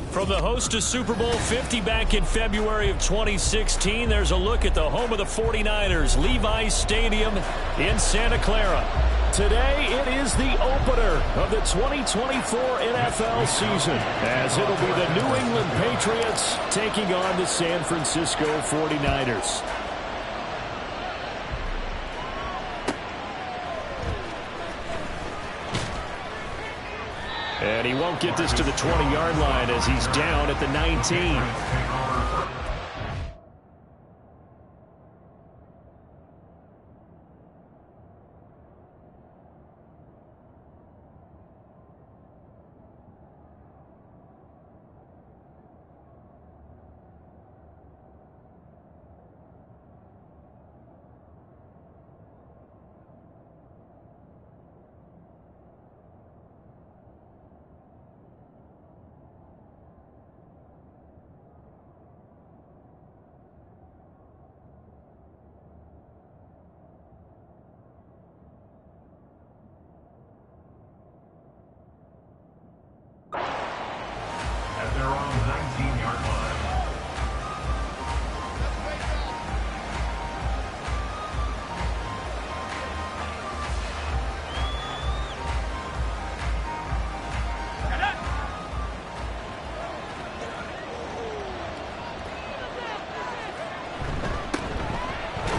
From the host to Super Bowl 50 back in February of 2016, there's a look at the home of the 49ers, Levi's Stadium in Santa Clara. Today, it is the opener of the 2024 NFL season, as it'll be the New England Patriots taking on the San Francisco 49ers. And he won't get this to the 20-yard line as he's down at the 19.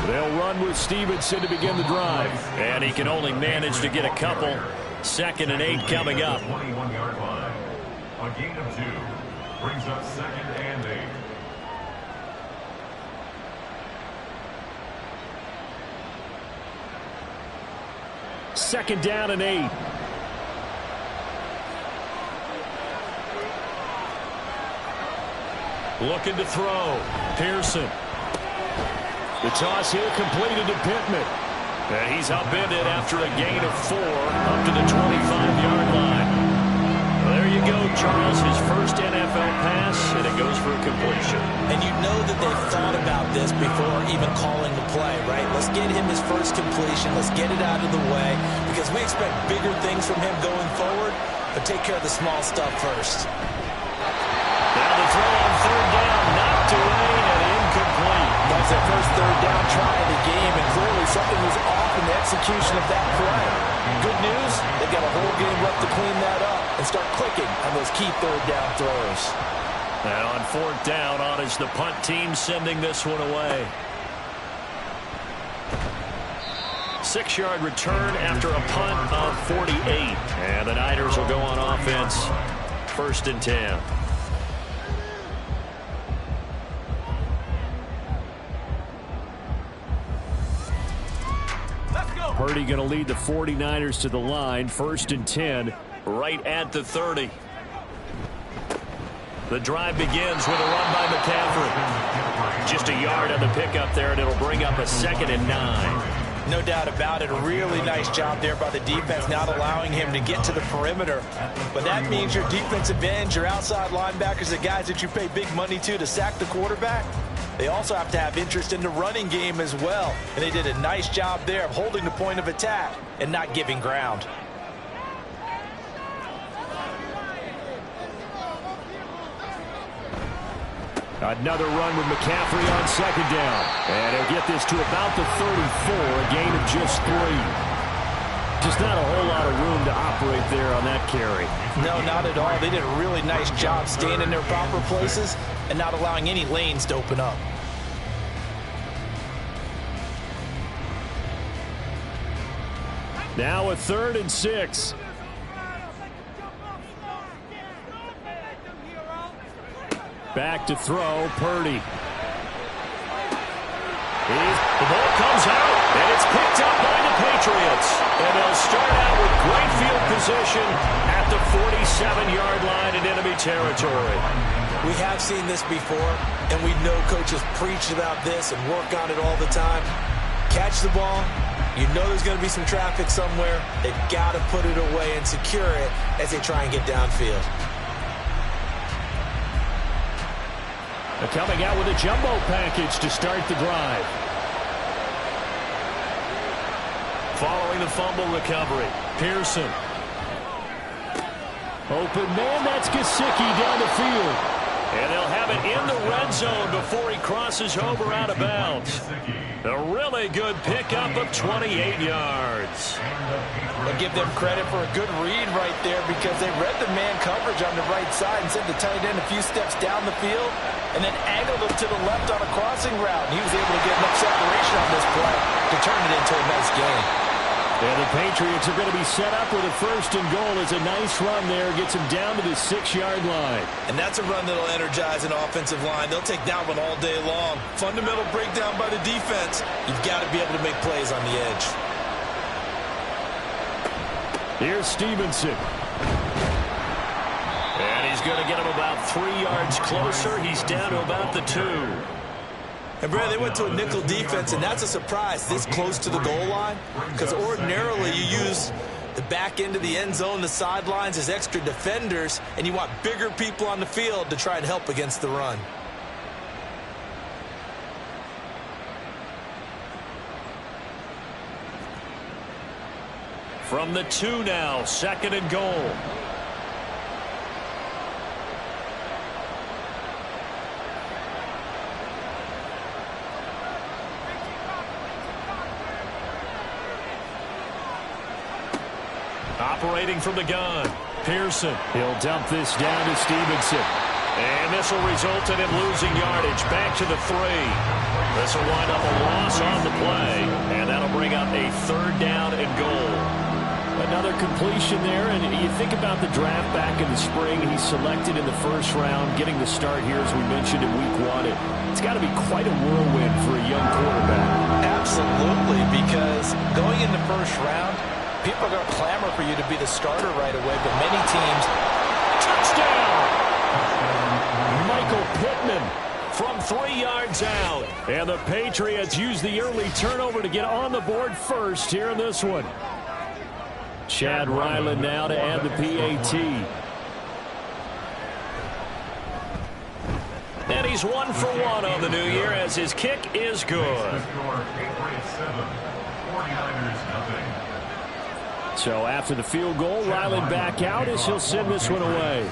They'll run with Stevenson to begin the drive. And he can only manage to get a couple. 2nd and 8 coming up. 21-yard line. A gain of 2 brings up 2nd and 8. Second down and 8. Looking to throw. Pearson. The toss here completed to Pittman. And he's upended after a gain of 4 up to the 25-yard line. Well, there you go, Charles. His first NFL pass, and it goes for a completion. And you know that they've thought about this before even calling the play, right? Let's get him his first completion. Let's get it out of the way because we expect bigger things from him going forward, but take care of the small stuff first. Now the throw on 3rd down, knocked away and incomplete. That was their first 3rd down try of the game, and clearly something was off in the execution of that play. Good news, they've got a whole game left to clean that up and start clicking on those key 3rd down throws. And on 4th down, on is the punt team sending this one away. 6-yard return after a punt of 48. And the Niners will go on offense. 1st and 10. Purdy going to lead the 49ers to the line. 1st and 10, right at the 30. The drive begins with a run by McCaffrey. Just a yard on the pickup there, and it'll bring up a 2nd and 9. No doubt about it. A really nice job there by the defense, not allowing him to get to the perimeter. But that means your defensive ends, your outside linebackers, the guys that you pay big money to sack the quarterback, they also have to have interest in the running game as well. And they did a nice job there of holding the point of attack and not giving ground. Another run with McCaffrey on 2nd down. And he'll get this to about the 34, a gain of just 3. Just not a whole lot of room to operate there on that carry. No, not at all. They did a really nice job staying in their proper places and not allowing any lanes to open up. Now a 3rd and 6. Back to throw, Purdy. The ball comes out, and it's picked up by the Patriots. And they'll start out with great field position at the 47-yard line in enemy territory. We have seen this before, and we know coaches preach about this and work on it all the time. Catch the ball. You know there's going to be some traffic somewhere. They've got to put it away and secure it as they try and get downfield. They're coming out with a jumbo package to start the drive. Following the fumble recovery, Pearson. Open man, that's Gesicki down the field. And they'll have it in the red zone before he crosses over out of bounds. A really good pickup of 28 yards. I'll give them credit for a good read right there because they read the man coverage on the right side and sent the tight end a few steps down the field and then angled him to the left on a crossing route. And he was able to get enough separation on this play to turn it into a nice game. And the Patriots are going to be set up with a first and goal. It's a nice run there. Gets them down to the 6-yard line. And that's a run that'll energize an offensive line. They'll take that one all day long. Fundamental breakdown by the defense. You've got to be able to make plays on the edge. Here's Stevenson. And he's going to get him about 3 yards closer. He's down to about the 2. And, Brad, they went to a nickel defense, and that's a surprise this close to the goal line because ordinarily you use the back end of the end zone, the sidelines as extra defenders, and you want bigger people on the field to try and help against the run. From the 2 now, 2nd and goal. Operating from the gun, Pearson. He'll dump this down to Stevenson. And this will result in him losing yardage. Back to the 3. This will wind up a loss on the play. And that'll bring up a 3rd down and goal. Another completion there. And you think about the draft back in the spring. He's selected in the 1st round, getting the start here, as we mentioned, in week 1. It's got to be quite a whirlwind for a young quarterback. Absolutely, because going in the 1st round, people are going to clamor for you to be the starter right away, but many teams... Touchdown! Michael Pittman from 3 yards out. And the Patriots use the early turnover to get on the board first here in this one. Chad Ryland now to add the PAT. And he's 1 for 1 on the new year as his kick is good. So after the field goal, Ryland back out as he'll send this one away.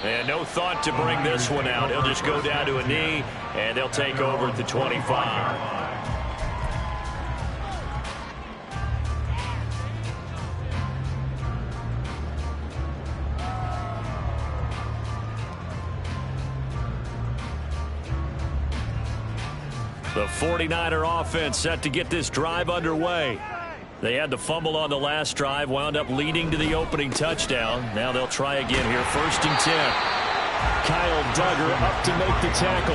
And no thought to bring this one out. He'll just go down to a knee, and they'll take over at the 25. The 49er offense set to get this drive underway. They had the fumble on the last drive, wound up leading to the opening touchdown. Now they'll try again here, 1st and 10. Kyle Duggar up to make the tackle.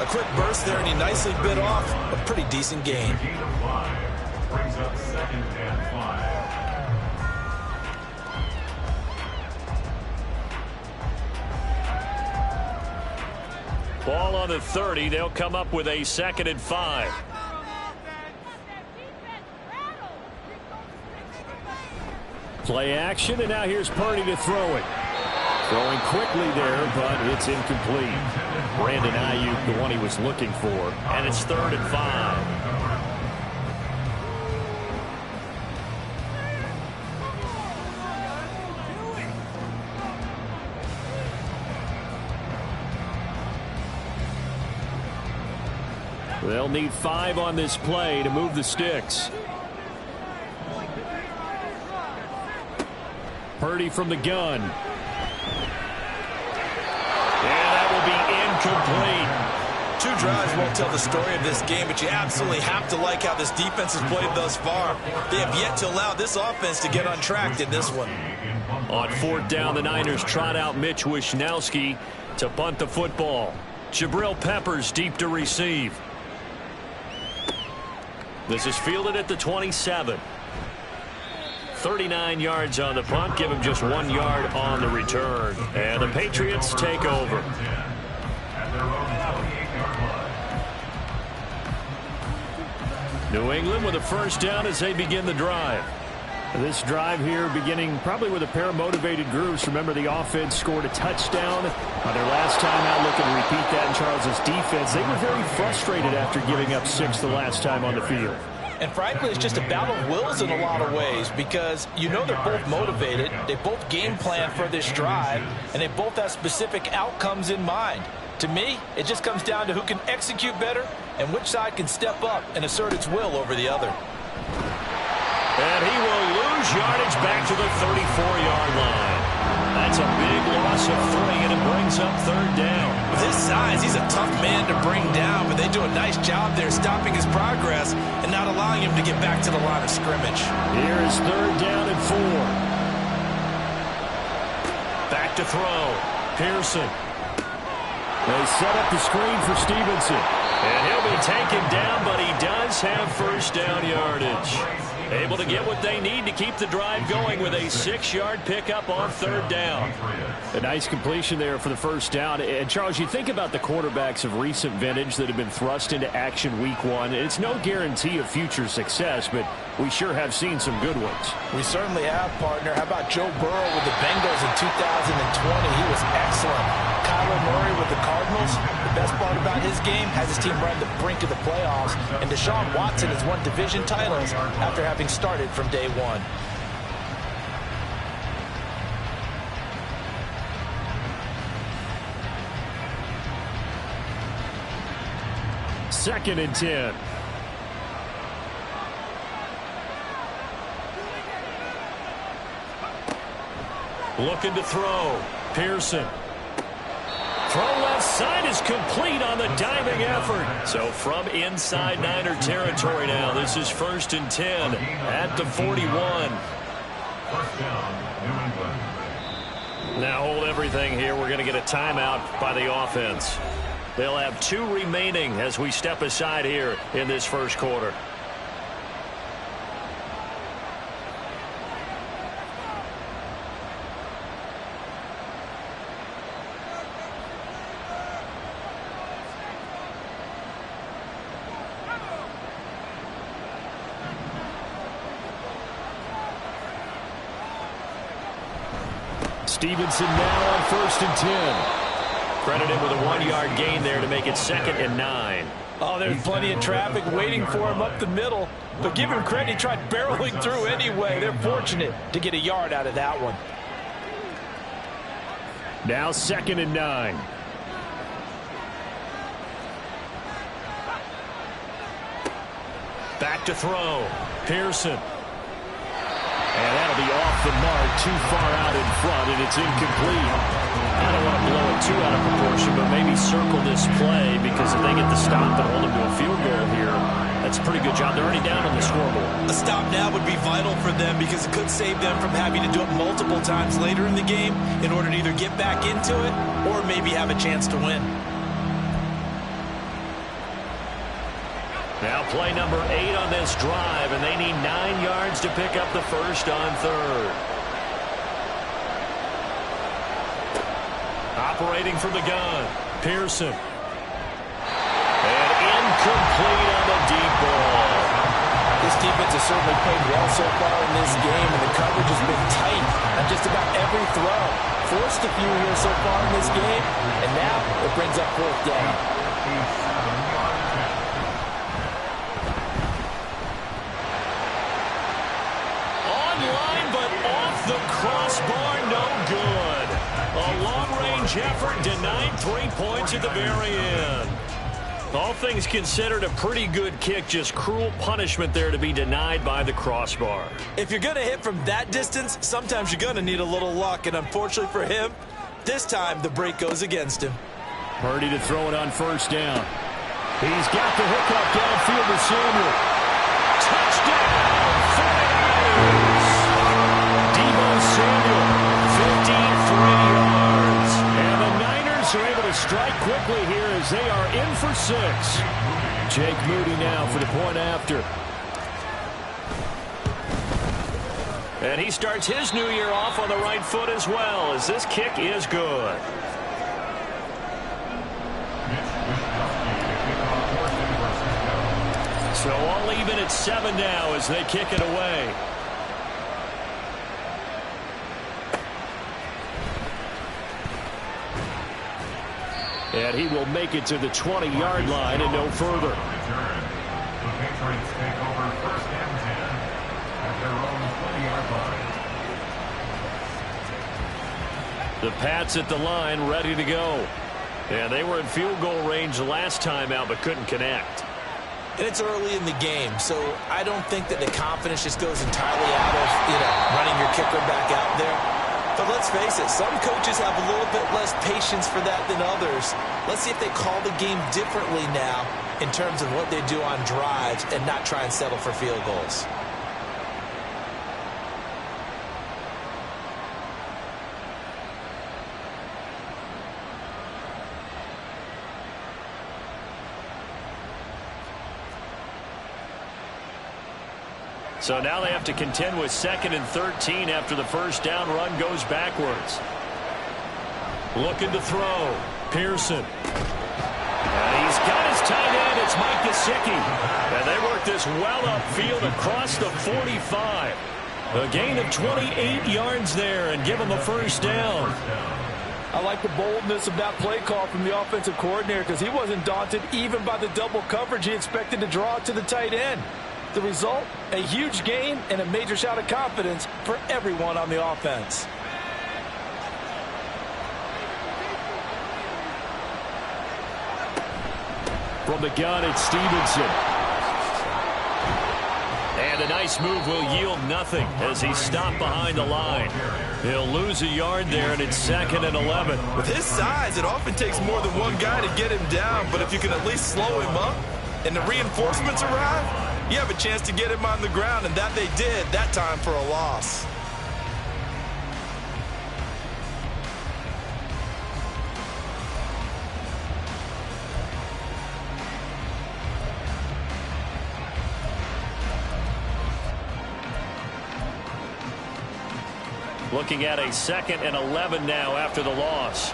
A quick burst there, and he nicely bit off a pretty decent gain. Brings up 2nd and 5. Ball on the 30. They'll come up with a 2nd and 5. Play action, and now here's Purdy to throw it. Throwing quickly there, but it's incomplete. Brandon Ayuk, the one he was looking for. And it's 3rd and 5. They'll need 5 on this play to move the sticks. Purdy from the gun. And that will be incomplete. 2 drives won't tell the story of this game, but you absolutely have to like how this defense has played thus far. They have yet to allow this offense to get untracked in this one. On 4th down, the Niners trot out Mitch Wishnowsky to punt the football. Jabril Peppers deep to receive. This is fielded at the 27. 39 yards on the punt. Give him just 1 yard on the return. And the Patriots take over. New England with a first down as they begin the drive. This drive here beginning probably with a pair of motivated groups. Remember, the offense scored a touchdown on their last time out. Looking to repeat that in Charles' defense. They were very frustrated after giving up 6 the last time on the field. And frankly, it's just a battle of wills in a lot of ways because you know they're both motivated. They both game plan for this drive, and they both have specific outcomes in mind. To me, it just comes down to who can execute better and which side can step up and assert its will over the other. And he will lose yardage back to the 34-yard line. That's a big loss of 3, and it brings up third down. With his size, he's a tough man to bring down, but they do a nice job there stopping his progress and not allowing him to get back to the line of scrimmage. Here is third down and 4. Back to throw. Pearson. They set up the screen for Stevenson. And he'll be taken down, but he does have first down yardage. Able to get what they need to keep the drive going with a 6-yard pickup on third down. A nice completion there for the first down. And, Charles, you think about the quarterbacks of recent vintage that have been thrust into action week 1. It's no guarantee of future success, but we sure have seen some good ones. We certainly have, partner. How about Joe Burrow with the Bengals in 2020? He was excellent. Kyler Murray with the Cardinals. The best part about his game has his team run the brink of the playoffs. And Deshaun Watson has won division titles after having started from day 1. Second and 10. Looking to throw. Pearson. Throw left side is complete on the diving effort. So from inside Niner territory now, this is first and 10 at the 41. First down, New England. Now hold everything here. We're going to get a timeout by the offense. They'll have 2 remaining as we step aside here in this first quarter. Stevenson now on first and 10. Credited with a 1-yard gain there to make it second and 9. Oh, there's plenty of traffic waiting for him up the middle. But give him credit, he tried barreling through anyway. They're fortunate to get a yard out of that one. Now second and 9. Back to throw. Pearson. And that'll be off the mark, too far out in front, and it's incomplete. I don't want to blow it too out of proportion, but maybe circle this play because if they get the stop and hold them to a field goal here, that's a pretty good job. They're already down on the scoreboard. A stop now would be vital for them because it could save them from having to do it multiple times later in the game in order to either get back into it or maybe have a chance to win. Now play number 8 on this drive, and they need 9 yards to pick up the first on third. Operating from the gun, Pearson. And incomplete on the deep ball. This defense has certainly played well so far in this game, and the coverage has been tight on just about every throw. Forced a few here so far in this game, and now it brings up fourth down. The crossbar, no good. A long-range effort denied 3 points at the very end. All things considered, a pretty good kick. Just cruel punishment there to be denied by the crossbar. If you're going to hit from that distance, sometimes you're going to need a little luck. And unfortunately for him, this time the break goes against him. Purdy to throw it on first down. He's got the hook up downfield to Samuel. Touchdown, 49ers. Samuel, 53 yards. And the Niners are able to strike quickly here as they are in for 6. Jake Moody now for the point after. And he starts his new year off on the right foot as well, as this kick is good. So all even at 7 now as they kick it away. And he will make it to the 20-yard line and no further. The Patriots take over first and 10 at their own 20-yard line. The Pats at the line ready to go. And they were in field goal range last time out but couldn't connect. And it's early in the game, so I don't think that the confidence just goes entirely out of, running your kicker back out there. But let's face it, some coaches have a little bit less patience for that than others. Let's see if they call the game differently now in terms of what they do on drives and not try and settle for field goals. So now they have to contend with 2nd and 13 after the first down run goes backwards. Looking to throw. Pearson. And he's got his tight end. It's Mike Gesicki. And they work this well upfield across the 45. A gain of 28 yards there and give him a first down. I like the boldness of that play call from the offensive coordinator because he wasn't daunted even by the double coverage he expected to draw to the tight end. The result, a huge gain and a major shout of confidence for everyone on the offense. From the gun, it's Stevenson. And a nice move will yield nothing as he's stopped behind the line. He'll lose a yard there, and it's 2nd and 11. With his size, it often takes more than one guy to get him down, but if you can at least slow him up and the reinforcements arrive, you have a chance to get him on the ground, and that they did that time for a loss. Looking at a 2nd and 11 now after the loss.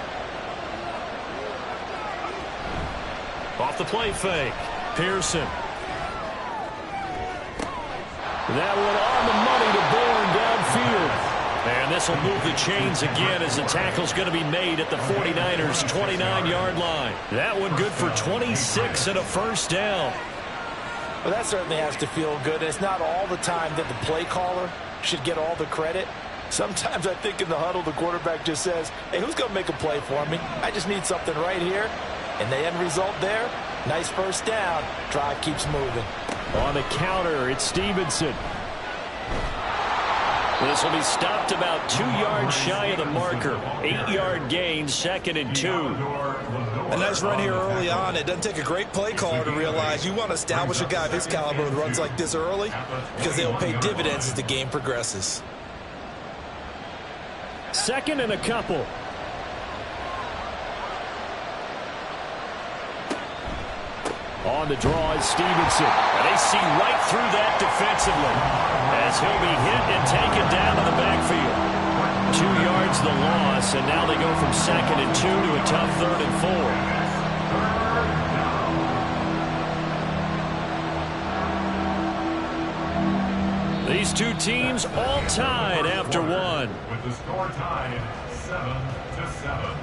Off the play fake. Pearson. That one on the money to Bourne downfield. And this will move the chains again as the tackle's going to be made at the 49ers' 29-yard line. That one good for 26 and a first down. Well, that certainly has to feel good. It's not all the time that the play caller should get all the credit. Sometimes I think in the huddle the quarterback just says, hey, who's going to make a play for me? I just need something right here. And the end result there, nice first down. Drive keeps moving. On the counter, it's Stevenson. This will be stopped about 2 yards shy of the marker. 8-yard gain, 2nd and 2. A nice run here early on. It doesn't take a great play caller to realize you want to establish a guy of his caliber with runs like this early because they'll pay dividends as the game progresses. 2nd and a couple. On the draw is Stevenson. And they see right through that defensively as he'll be hit and taken down in the backfield. 2 yards the loss, and now they go from 2nd and 2 to a tough 3rd and 4. These two teams all tied after one. With the score tied 7-7.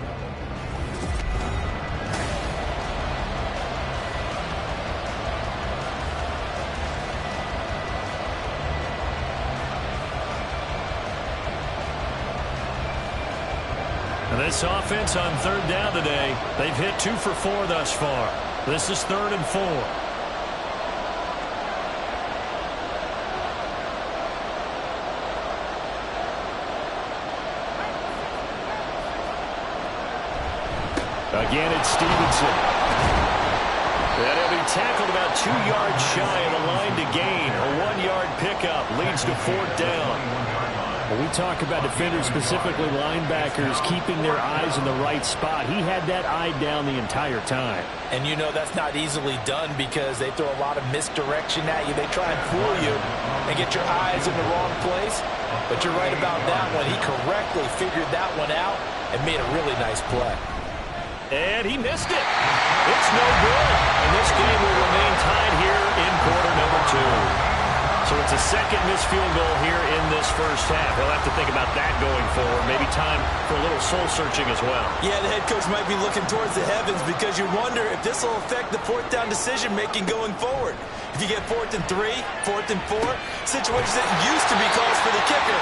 And this offense on 3rd down today, they've hit 2 for 4 thus far. This is 3rd and 4. Again, it's Stevenson. And he'll be tackled about 2 yards shy of the line to gain. A 1-yard pickup leads to 4th down. When we talk about defenders, specifically linebackers, keeping their eyes in the right spot, he had that eye down the entire time. And you know that's not easily done because they throw a lot of misdirection at you. They try and fool you and get your eyes in the wrong place. But you're right about that one. He correctly figured that one out and made a really nice play. And he missed it. It's no good. And this game will remain tied here in quarter number 2. So it's a second missed field goal here in this first half. He'll have to think about that going forward. Maybe time for a little soul-searching as well. Yeah, the head coach might be looking towards the heavens because you wonder if this will affect the fourth down decision-making going forward. If you get 4th and 3, 4th and 4, situations that used to be calls for the kicker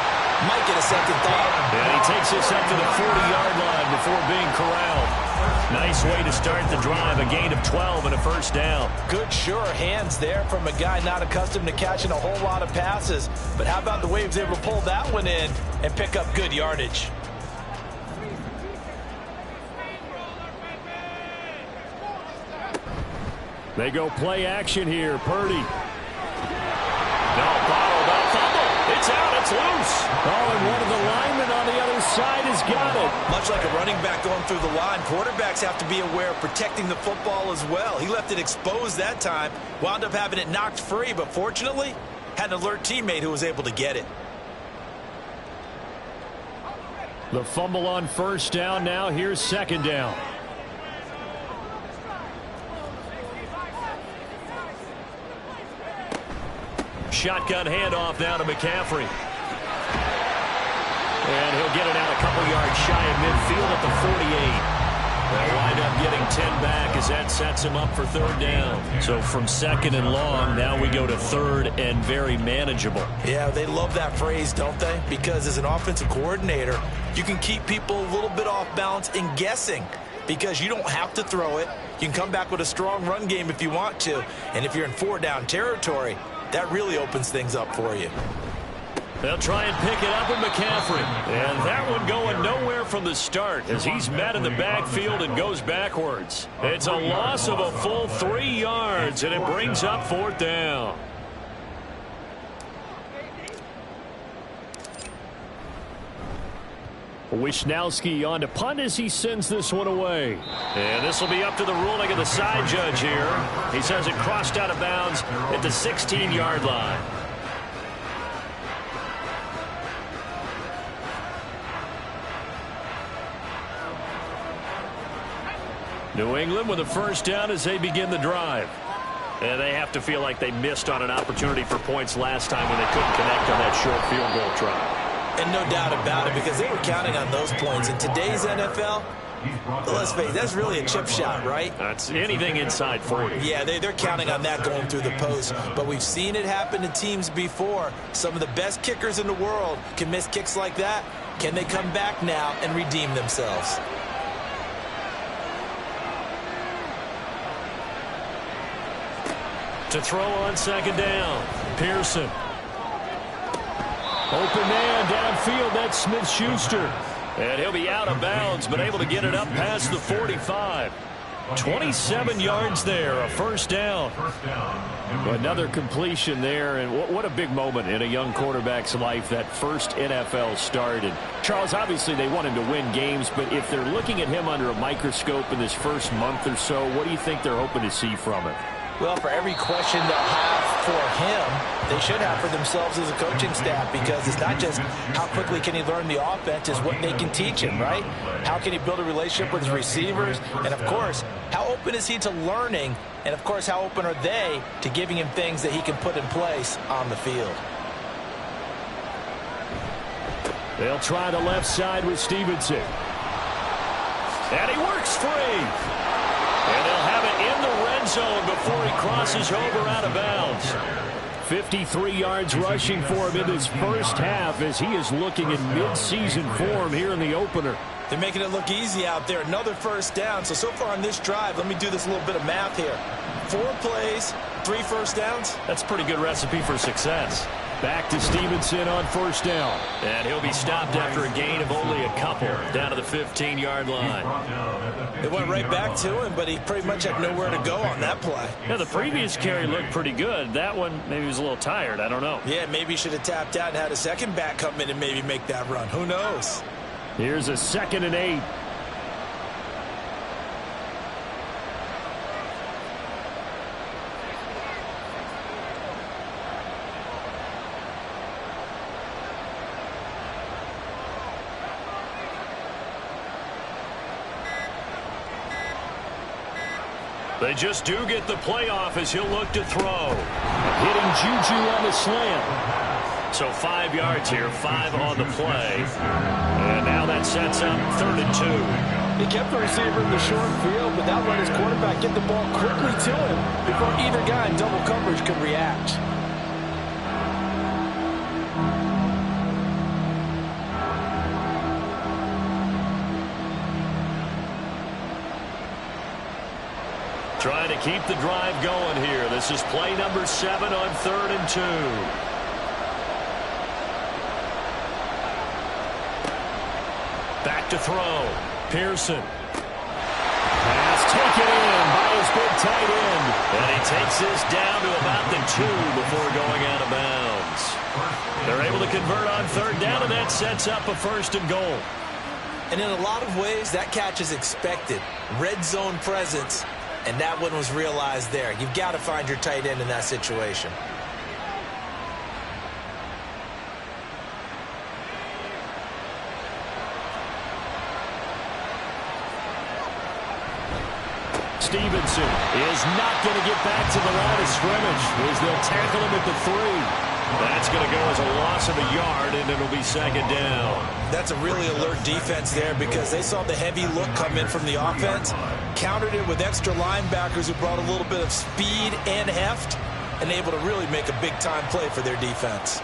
might get a second thought. And he takes this up to the 40-yard line before being corralled. Nice way to start the drive, a gain of 12 and a first down. Good, sure hands there from a guy not accustomed to catching a whole lot of passes. But how about the way he was able to pull that one in and pick up good yardage? They go play action here. Purdy. No, bottled up fumble. It's out. It's loose. Oh, and one of the linemen on the other side has got it. Much like a running back going through the line, quarterbacks have to be aware of protecting the football as well. He left it exposed that time, wound up having it knocked free, but fortunately, had an alert teammate who was able to get it. The fumble on first down. Now here's second down. Shotgun handoff now to McCaffrey. And he'll get it out a couple yards shy of midfield at the 48. They'll wind up getting 10 back as that sets him up for third down. So from second and long, now we go to third and very manageable. Yeah, they love that phrase, don't they? Because as an offensive coordinator, you can keep people a little bit off balance and guessing because you don't have to throw it. You can come back with a strong run game if you want to. And if you're in 4-down territory, that really opens things up for you. They'll try and pick it up with McCaffrey. And that one going nowhere from the start as he's met in the backfield and goes backwards. It's a loss of a full 3 yards, and it brings up fourth down. Wishnowski on to punt as he sends this one away. And this will be up to the ruling of the side judge here. He says it crossed out of bounds at the 16-yard line. New England with a first down as they begin the drive. And they have to feel like they missed on an opportunity for points last time when they couldn't connect on that short field goal try. And no doubt about it, because they were counting on those points. In today's NFL, let's face it, that's really a chip shot, right? That's anything inside 40. Yeah, they're counting on that going through the post. But we've seen it happen to teams before. Some of the best kickers in the world can miss kicks like that. Can they come back now and redeem themselves? To throw on second down, Pearson. Open man downfield, that's Smith-Schuster. And he'll be out of bounds, but able to get it up past the 45. 27 yards there, a first down. Another completion there, and what a big moment in a young quarterback's life, that first NFL start. And Charles, obviously they want him to win games, but if they're looking at him under a microscope in this first month or so, what do you think they're hoping to see from him? Well, for every question they'll have for him, they should have for themselves as a coaching staff, because it's not just how quickly can he learn the offense, it's what they can teach him, right? How can he build a relationship with his receivers? And, of course, how open is he to learning? And, of course, how open are they to giving him things that he can put in place on the field? They'll try the left side with Stevenson. And he works free. And they'll have it in the red zone before he crosses over out of bounds. 53 yards rushing for him in this first half as he is looking in mid-season form here in the opener. They're making it look easy out there. Another first down. So far on this drive, let me do this little bit of math here. 4 plays, 3 first downs. That's a pretty good recipe for success. Back to Stevenson on first down. And he'll be stopped after a gain of only a couple down to the 15-yard line. It went right back to him, but he pretty much had nowhere to go on that play. Yeah, the previous carry looked pretty good. That one, maybe he was a little tired. I don't know. Yeah, maybe he should have tapped out and had a second back come in and maybe make that run. Who knows? Here's a 2nd and 8. They just do get the playoff as he'll look to throw. Hitting Juju on the slant. So 5 yards here, 5 on the play. And now that sets up 3rd and 2. He kept the receiver in the short field, but that let his quarterback get the ball quickly to him before either guy in double coverage could react. Trying to keep the drive going here. This is play number 7 on 3rd and 2. Back to throw. Pearson. Pass taken in by his big tight end. And he takes this down to about the 2 before going out of bounds. They're able to convert on 3rd down, and that sets up a 1st and goal. And in a lot of ways, that catch is expected. Red zone presence. And that one was realized there. You've got to find your tight end in that situation. Stevenson is not going to get back to the line of scrimmage as they'll tackle him at the 3. That's going to go as a loss of a yard, and it'll be 2nd down. That's a really alert defense there because they saw the heavy look come in from the offense, countered it with extra linebackers who brought a little bit of speed and heft, and able to really make a big-time play for their defense.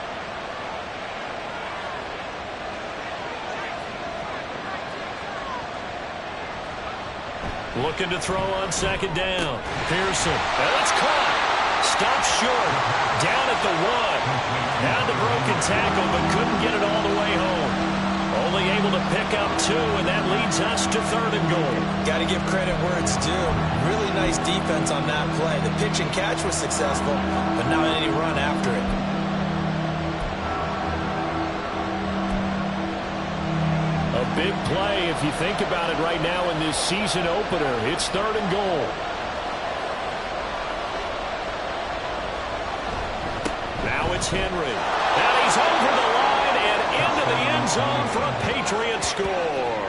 Looking to throw on 2nd down. Pearson. That's caught. Stopped short. Down at the 1. Had the broken tackle, but couldn't get it all the way home. Only able to pick up 2, and that leads us to 3rd and goal. Got to give credit where it's due. Really nice defense on that play. The pitch and catch was successful, but not any run after it. A big play if you think about it right now in this season opener. It's 3rd and goal. Now it's Henry. And he's over the line and into the end zone for a Patriots score.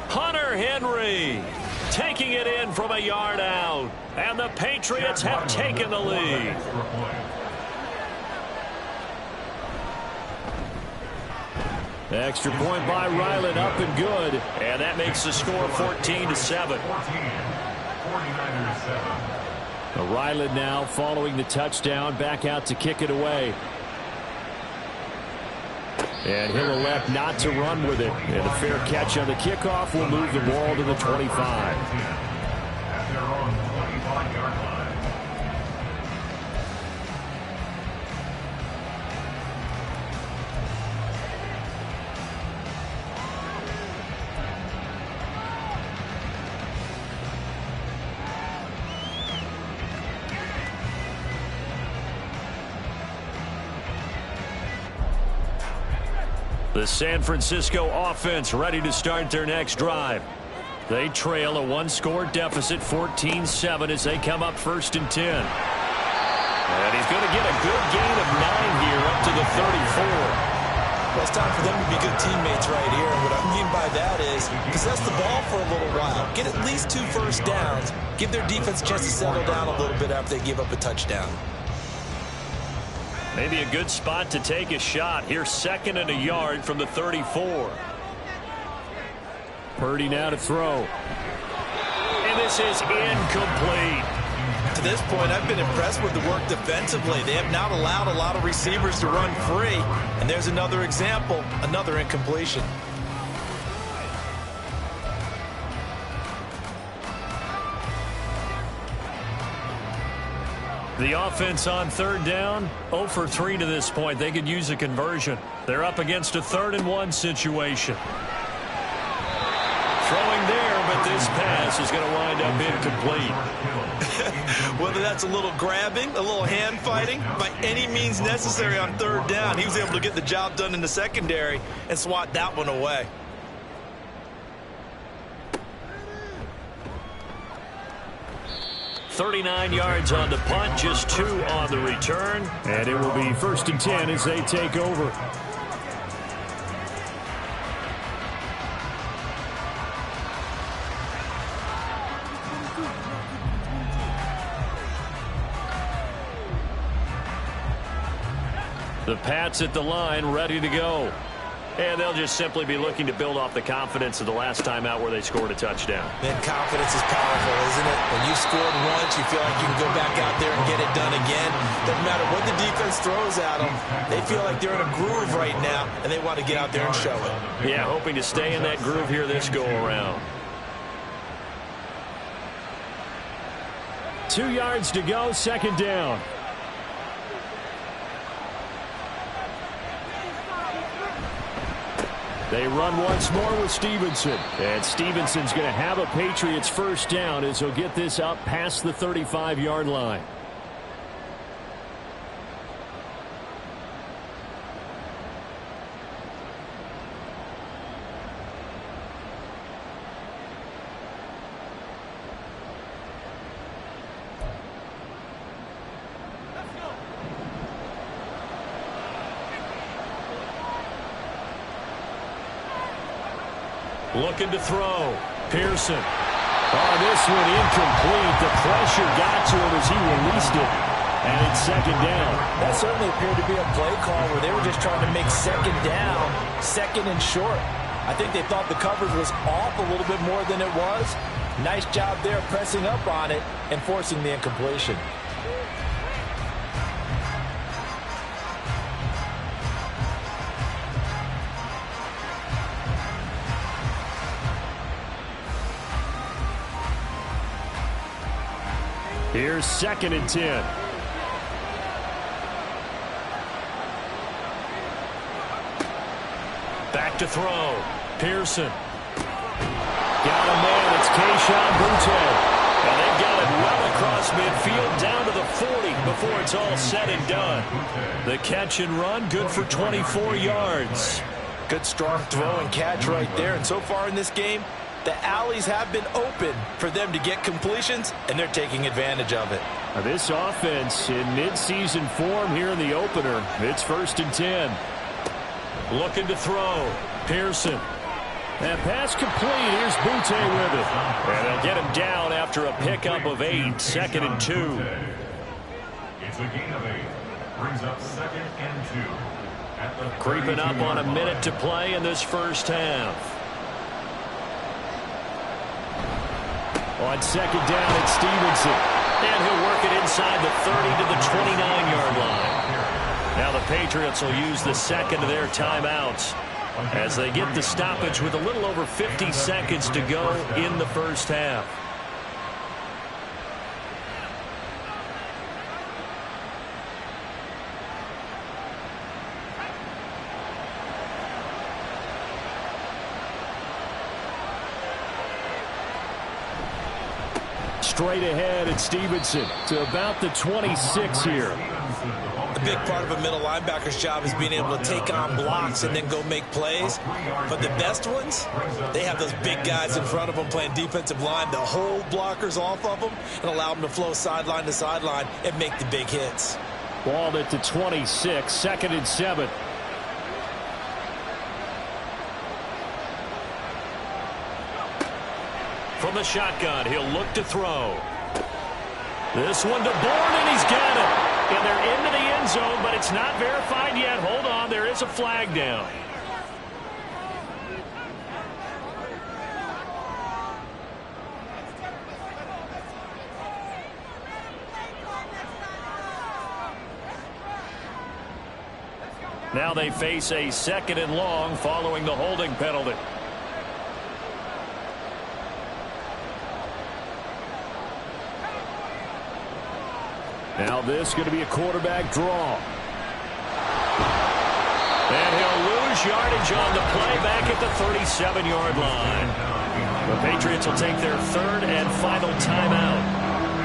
Hunter Henry taking it in from a yard out. And the Patriots have taken the lead. Extra point by Ryland, up and good. And that makes the score 14-7. Ryland now following the touchdown, back out to kick it away. And he'll elect not to run with it. And a fair catch on the kickoff will move the ball to the 25. At their own 25-yard line. The San Francisco offense ready to start their next drive. They trail a 1-score deficit, 14-7, as they come up 1st and 10. And he's going to get a good gain of 9 here up to the 34. Well, it's time for them to be good teammates right here. And what I mean by that is possess the ball for a little while. Get at least 2 first downs. Give their defense a chance to settle down a little bit after they give up a touchdown. Maybe a good spot to take a shot. Here's 2nd and a yard from the 34. Purdy now to throw. And this is incomplete. To this point, I've been impressed with the work defensively. They have not allowed a lot of receivers to run free. And there's another example, another incompletion. The offense on third down, 0 for 3 to this point. They could use a conversion. They're up against a 3rd-and-1 situation. Throwing there, but this pass is going to wind up incomplete. Whether that's a little grabbing, a little hand fighting, by any means necessary on 3rd down, he was able to get the job done in the secondary and swat that one away. .39 yards on the punt, just 2 on the return. And it will be 1st and 10 as they take over. The Pats at the line, ready to go. And they'll just simply be looking to build off the confidence of the last time out where they scored a touchdown. Man, confidence is powerful, isn't it? When you scored once, you feel like you can go back out there and get it done again. Doesn't matter what the defense throws at them. They feel like they're in a groove right now, and they want to get out there and show it. Yeah, hoping to stay in that groove here this go-around. 2 yards to go, 2nd down. They run once more with Stevenson. And Stevenson's going to have a Patriots 1st down as he'll get this up past the 35-yard line. Looking to throw. Pearson. Oh, this one incomplete. The pressure got to him as he released it. And it's 2nd down. That certainly appeared to be a play call where they were just trying to make 2nd down, 2nd and short. I think they thought the coverage was off a little bit more than it was. Nice job there pressing up on it and forcing the incompletion. Here's 2nd and 10. Back to throw. Pearson. Got a man. It's Kayshon Boutte. And they've got it well across midfield down to the 40 before it's all said and done. The catch and run, good for 24 yards. Good strong throw and catch right there. And so far in this game, the alleys have been open for them to get completions, and they're taking advantage of it. Now this offense in midseason form here in the opener. It's 1st and 10. Looking to throw. Pearson. That pass complete. Here's Boutte with it. And they'll get him down after a pickup of 8. 2nd and 2. It's a gain of 8. Brings up 2nd and 2. At the Creeping up on a minute to play in this first half. On 2nd down, it's Stevenson. And he'll work it inside the 30 to the 29-yard line. Now the Patriots will use the 2nd of their timeouts as they get the stoppage with a little over 50 seconds to go in the first half. Straight ahead at Stevenson to about the 26 here. A big part of a middle linebacker's job is being able to take on blocks and then go make plays. But the best ones, they have those big guys in front of them playing defensive line to hold blockers off of them and allow them to flow sideline to sideline and make the big hits. Ball at the 26, 2nd and 7. From the shotgun, he'll look to throw. This one to Bourne, and he's got it. And they're into the end zone, but it's not verified yet. Hold on, there is a flag down. Now they face a 2nd and long following the holding penalty. Now this going to be a quarterback draw. And he'll lose yardage on the play back at the 37-yard line. The Patriots will take their third and final timeout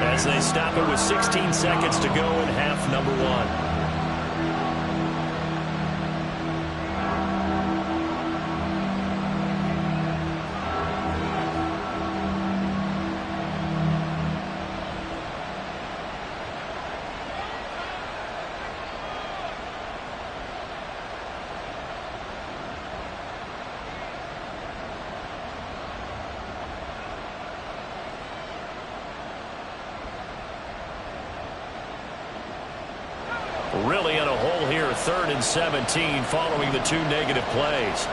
as they stop it with 16 seconds to go in half number one. Really in a hole here, 3rd and 17 following the 2 negative plays.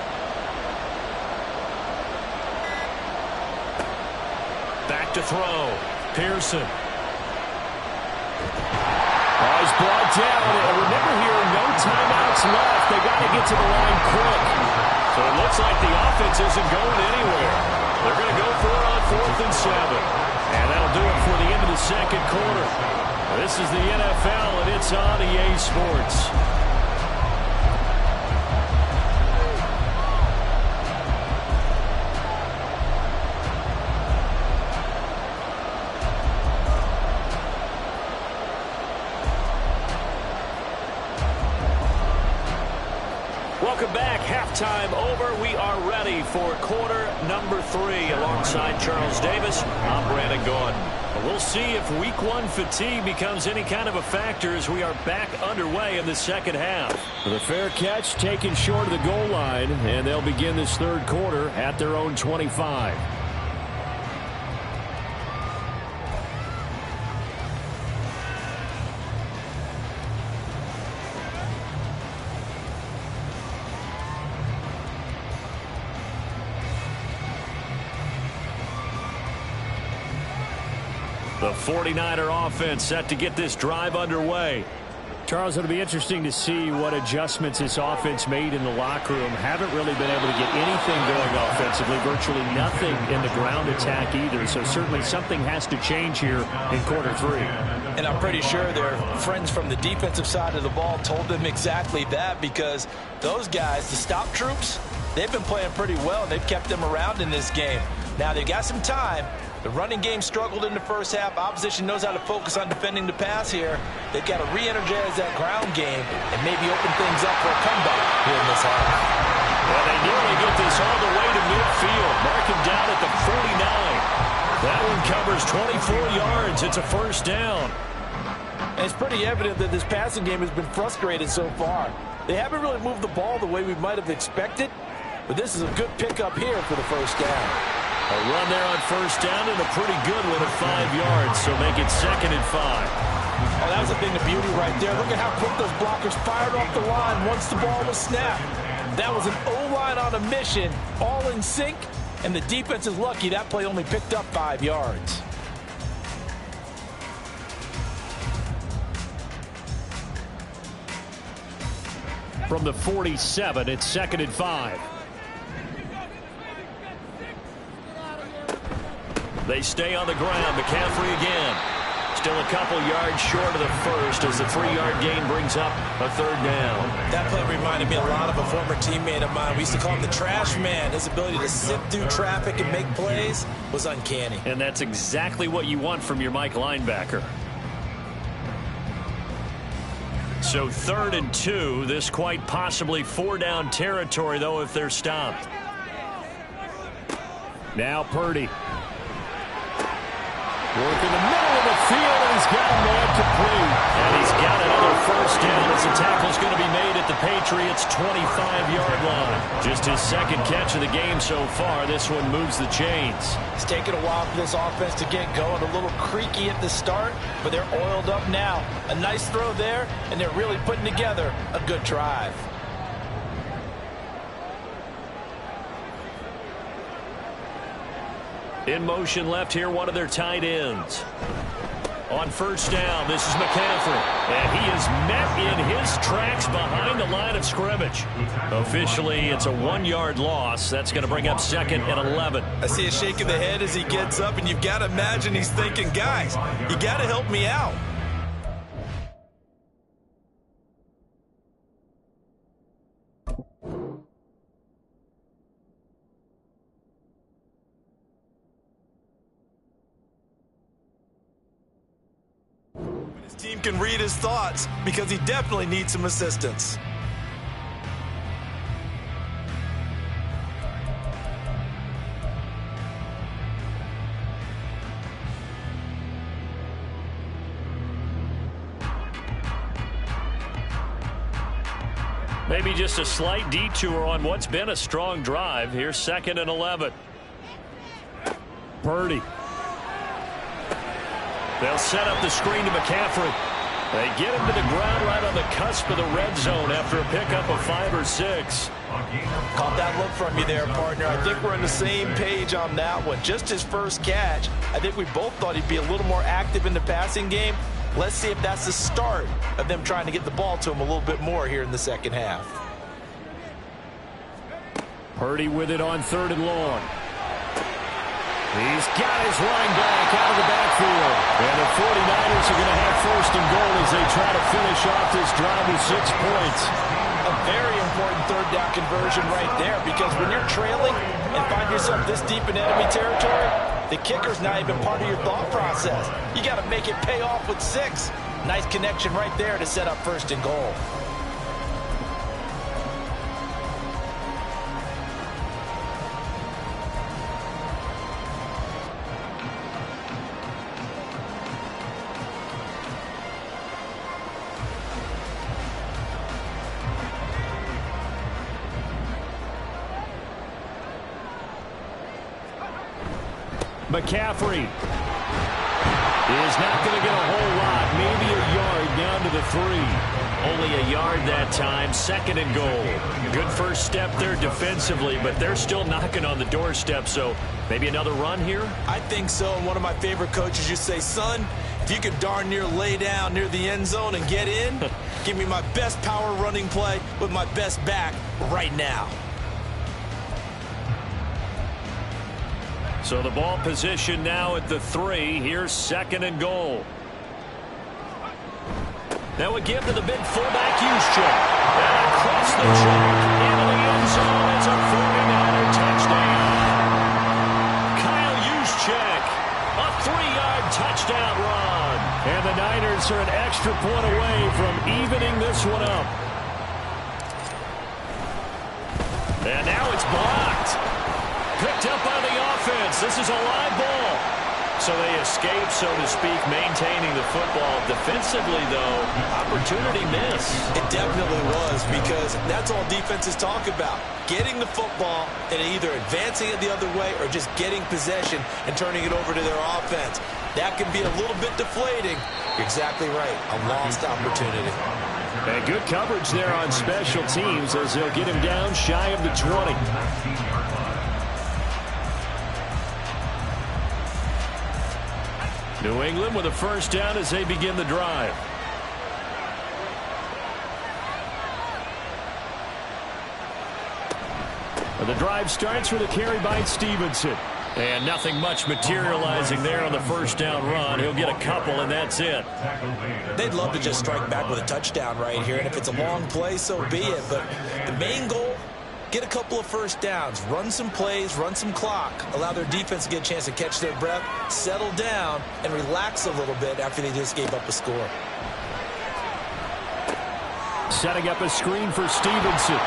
Back to throw. Pearson. Oh, he's brought down. And remember here, no timeouts left. They got to get to the line quick. So it looks like the offense isn't going anywhere. They're going to go for it on 4th and 7. And that'll do it for the end of the second quarter. This is the NFL, and it's on EA Sports. Welcome back. Halftime over. We are ready for quarter number 3. Alongside Charles Davis, I'm Brandon Gordon. We'll see if week 1 fatigue becomes any kind of a factor as we are back underway in the second half. The fair catch taken short of the goal line, and they'll begin this third quarter at their own 25. The 49er offense set to get this drive underway. Charles, it'll be interesting to see what adjustments this offense made in the locker room. Haven't really been able to get anything going offensively, virtually nothing in the ground attack either. So certainly something has to change here in quarter 3. And I'm pretty sure their friends from the defensive side of the ball told them exactly that, because those guys, the stop troops, they've been playing pretty well, and they've kept them around in this game. Now they've got some time. The running game struggled in the first half. Opposition knows how to focus on defending the pass here. They've got to re-energize that ground game and maybe open things up for a comeback here in this half. Well, they nearly get this all the way to midfield. Mark him down at the 49. That one covers 24 yards. It's a first down. And it's pretty evident that this passing game has been frustrated so far. They haven't really moved the ball the way we might have expected, but this is a good pickup here for the first down. A run there on first down and a pretty good one at 5 yards, so make it 2nd and 5. Oh, that was a thing of beauty right there. Look at how quick those blockers fired off the line once the ball was snapped. That was an O-line on a mission, all in sync, and the defense is lucky that play only picked up 5 yards. From the 47, it's 2nd and 5. They stay on the ground. McCaffrey again. Still a couple yards short of the first as the 3-yard gain brings up a 3rd down. That play reminded me a lot of a former teammate of mine. We used to call him the trash man. His ability to sift through traffic and make plays was uncanny. And that's exactly what you want from your Mike linebacker. So 3rd and 2. This quite possibly 4-down territory, though, if they're stopped. Now Purdy. Work in the middle of the field, and he's got a man complete. And he's got another first down as the tackle's going to be made at the Patriots' 25-yard line. Just his 2nd catch of the game so far. This one moves the chains. It's taken a while for this offense to get going. A little creaky at the start, but they're oiled up now. A nice throw there, and they're really putting together a good drive. In motion left here, one of their tight ends. On first down, this is McCaffrey. And he is met in his tracks behind the line of scrimmage. Officially, it's a 1-yard loss. That's going to bring up 2nd and 11. I see a shake of the head as he gets up, and you've got to imagine he's thinking, guys, you got to help me out. Team can read his thoughts because he definitely needs some assistance. Maybe just a slight detour on what's been a strong drive. Here's 2nd and 11. Purdy. They'll set up the screen to McCaffrey. They get him to the ground right on the cusp of the red zone after a pickup of 5 or 6. Caught that look from you there, partner. I think we're on the same page on that one. Just his first catch. I think we both thought he'd be a little more active in the passing game. Let's see if that's the start of them trying to get the ball to him a little bit more here in the second half. Purdy with it on 3rd and long. He's got his running back out of the backfield. And the 49ers are going to have 1st and goal as they try to finish off this drive with 6 points. A very important 3rd down conversion right there, because when you're trailing and find yourself this deep in enemy territory, the kicker's not even part of your thought process. You got to make it pay off with 6. Nice connection right there to set up 1st and goal. McCaffrey is not going to get a whole lot. Maybe a yard down to the 3. Only a yard that time. 2nd and goal. Good first step there defensively, but they're still knocking on the doorstep, so maybe another run here? I think so, and one of my favorite coaches used to say, son, if you could darn near lay down near the end zone and get in, give me my best power running play with my best back right now. So the ball position now at the 3. Here's 2nd and goal. Now a give to the big fullback, Juszczyk. And across the track into the end zone. It's a 49er touchdown. Kyle Juszczyk, a 3-yard touchdown run. And the Niners are an extra point away from evening this one up. And now it's blocked. Picked up by the offense. This is a live ball. So they escape, so to speak, maintaining the football. Defensively, though, opportunity miss. It definitely was, because that's all defenses talk about. Getting the football and either advancing it the other way or just getting possession and turning it over to their offense. That can be a little bit deflating. You're exactly right. A lost opportunity. And good coverage there on special teams as they'll get him down shy of the 20. New England with a 1st down as they begin the drive. The drive starts with a carry by Stevenson. And nothing much materializing there on the 1st down run. He'll get a couple, and that's it. They'd love to just strike back with a touchdown right here, and if it's a long play, so be it. But the main goal, get a couple of 1st downs, run some plays, run some clock, allow their defense to get a chance to catch their breath, settle down, and relax a little bit after they just gave up a score. Setting up a screen for Stevenson.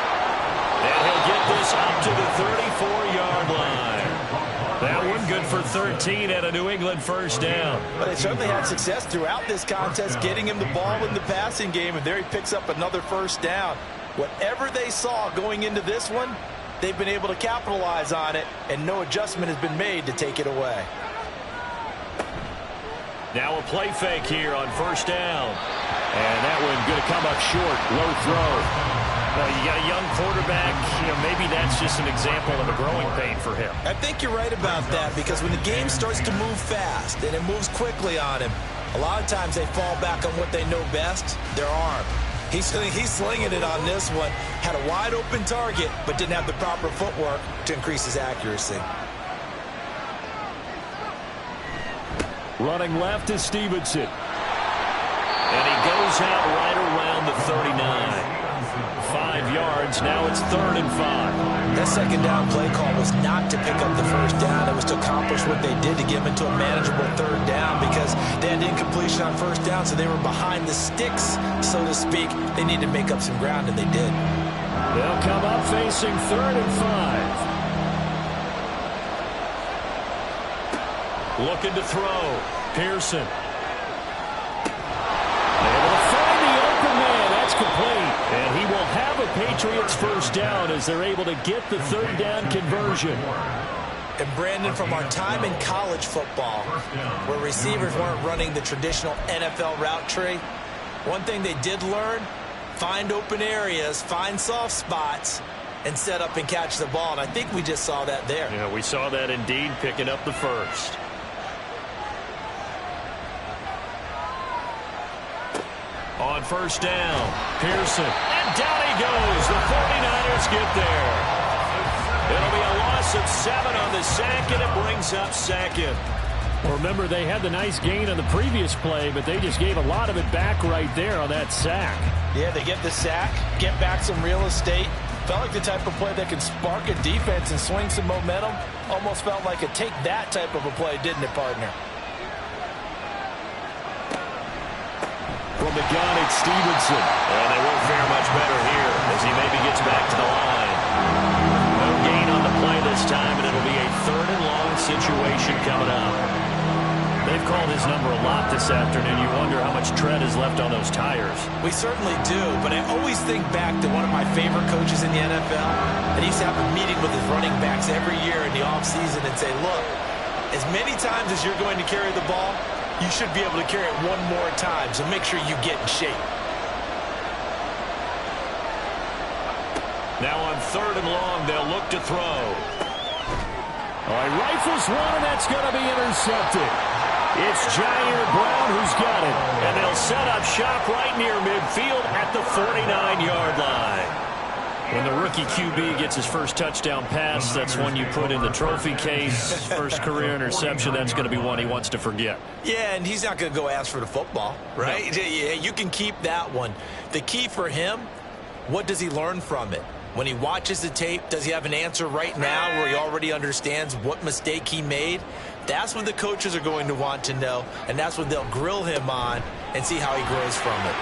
And he'll get this up to the 34-yard line. That one good for 13 and a New England 1st down. But they certainly had success throughout this contest, getting him the ball in the passing game, and there he picks up another 1st down. Whatever they saw going into this one, they've been able to capitalize on it, and no adjustment has been made to take it away. Now a play fake here on 1st down. And that one going to come up short. Low throw. Well, you got a young quarterback. Maybe that's just an example of a growing pain for him. I think you're right about that, because when the game starts to move fast and it moves quickly on him, a lot of times they fall back on what they know best, their arm. He's slinging it on this one. Had a wide open target, but didn't have the proper footwork to increase his accuracy. Running left is Stevenson. And he goes out right around the 39. 5 yards downs. Now it's 3rd and 5. That second down play call was not to pick up the first down. It was to accomplish what they did to get them into a manageable 3rd down because they had incompletion on first down, so they were behind the sticks, so to speak. They needed to make up some ground, and they did. They'll come up facing 3rd and 5. Looking to throw. Pearson. Able to find the open man. That's complete. And he will have a Patriots first down as they're able to get the 3rd down conversion. And Brandon, from our time in college football, where receivers weren't running the traditional NFL route tree, one thing they did learn, find open areas, find soft spots, and set up and catch the ball. And I think we just saw that there. Yeah, we saw that indeed, picking up the first. On first down, Pearson. And down he goes. The 49ers get there. It'll be a loss of 7 on the sack, and it brings up 2nd. Well, remember, they had the nice gain on the previous play, but they just gave a lot of it back right there on that sack. Yeah, they get the sack, get back some real estate. Felt like the type of play that can spark a defense and swing some momentum. Almost felt like a take that type of a play, didn't it, partner? From the gun, it's Stevenson. And they won't fare much better here as he maybe gets back to the line. No gain on the play this time, and it'll be a 3rd and long situation coming up. They've called his number a lot this afternoon. You wonder how much tread is left on those tires. We certainly do, but I always think back to one of my favorite coaches in the NFL. And he used to have a meeting with his running backs every year in the offseason and say, look, as many times as you're going to carry the ball, you should be able to carry it one more time, so make sure you get in shape. Now on 3rd and long, they'll look to throw. All right, rifles one, and that's going to be intercepted. It's Jair Brown who's got it, and they'll set up shop right near midfield at the 49-yard line. When the rookie QB gets his first touchdown pass, that's one you put in the trophy case. First career interception, that's going to be one he wants to forget. Yeah, and he's not going to go ask for the football, right? No. Yeah, you can keep that one. The key for him, what does he learn from it? When he watches the tape, does he have an answer right now where he already understands what mistake he made? That's what the coaches are going to want to know, and that's what they'll grill him on and see how he grows from it.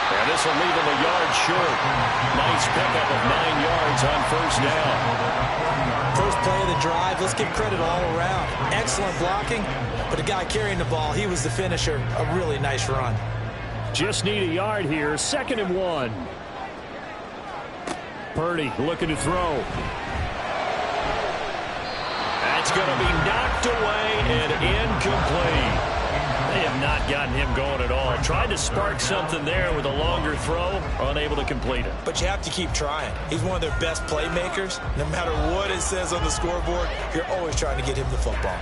And this will leave him a yard short. Nice pickup of 9 yards on first down. First play of the drive, let's give credit all around. Excellent blocking, but the guy carrying the ball, he was the finisher. A really nice run. Just need a yard here. 2nd and 1. Purdy looking to throw. That's going to be knocked away and incomplete. They have not gotten him going at all. Tried to spark something there with a longer throw, unable to complete it. But you have to keep trying. He's one of their best playmakers. No matter what it says on the scoreboard, you're always trying to get him the football.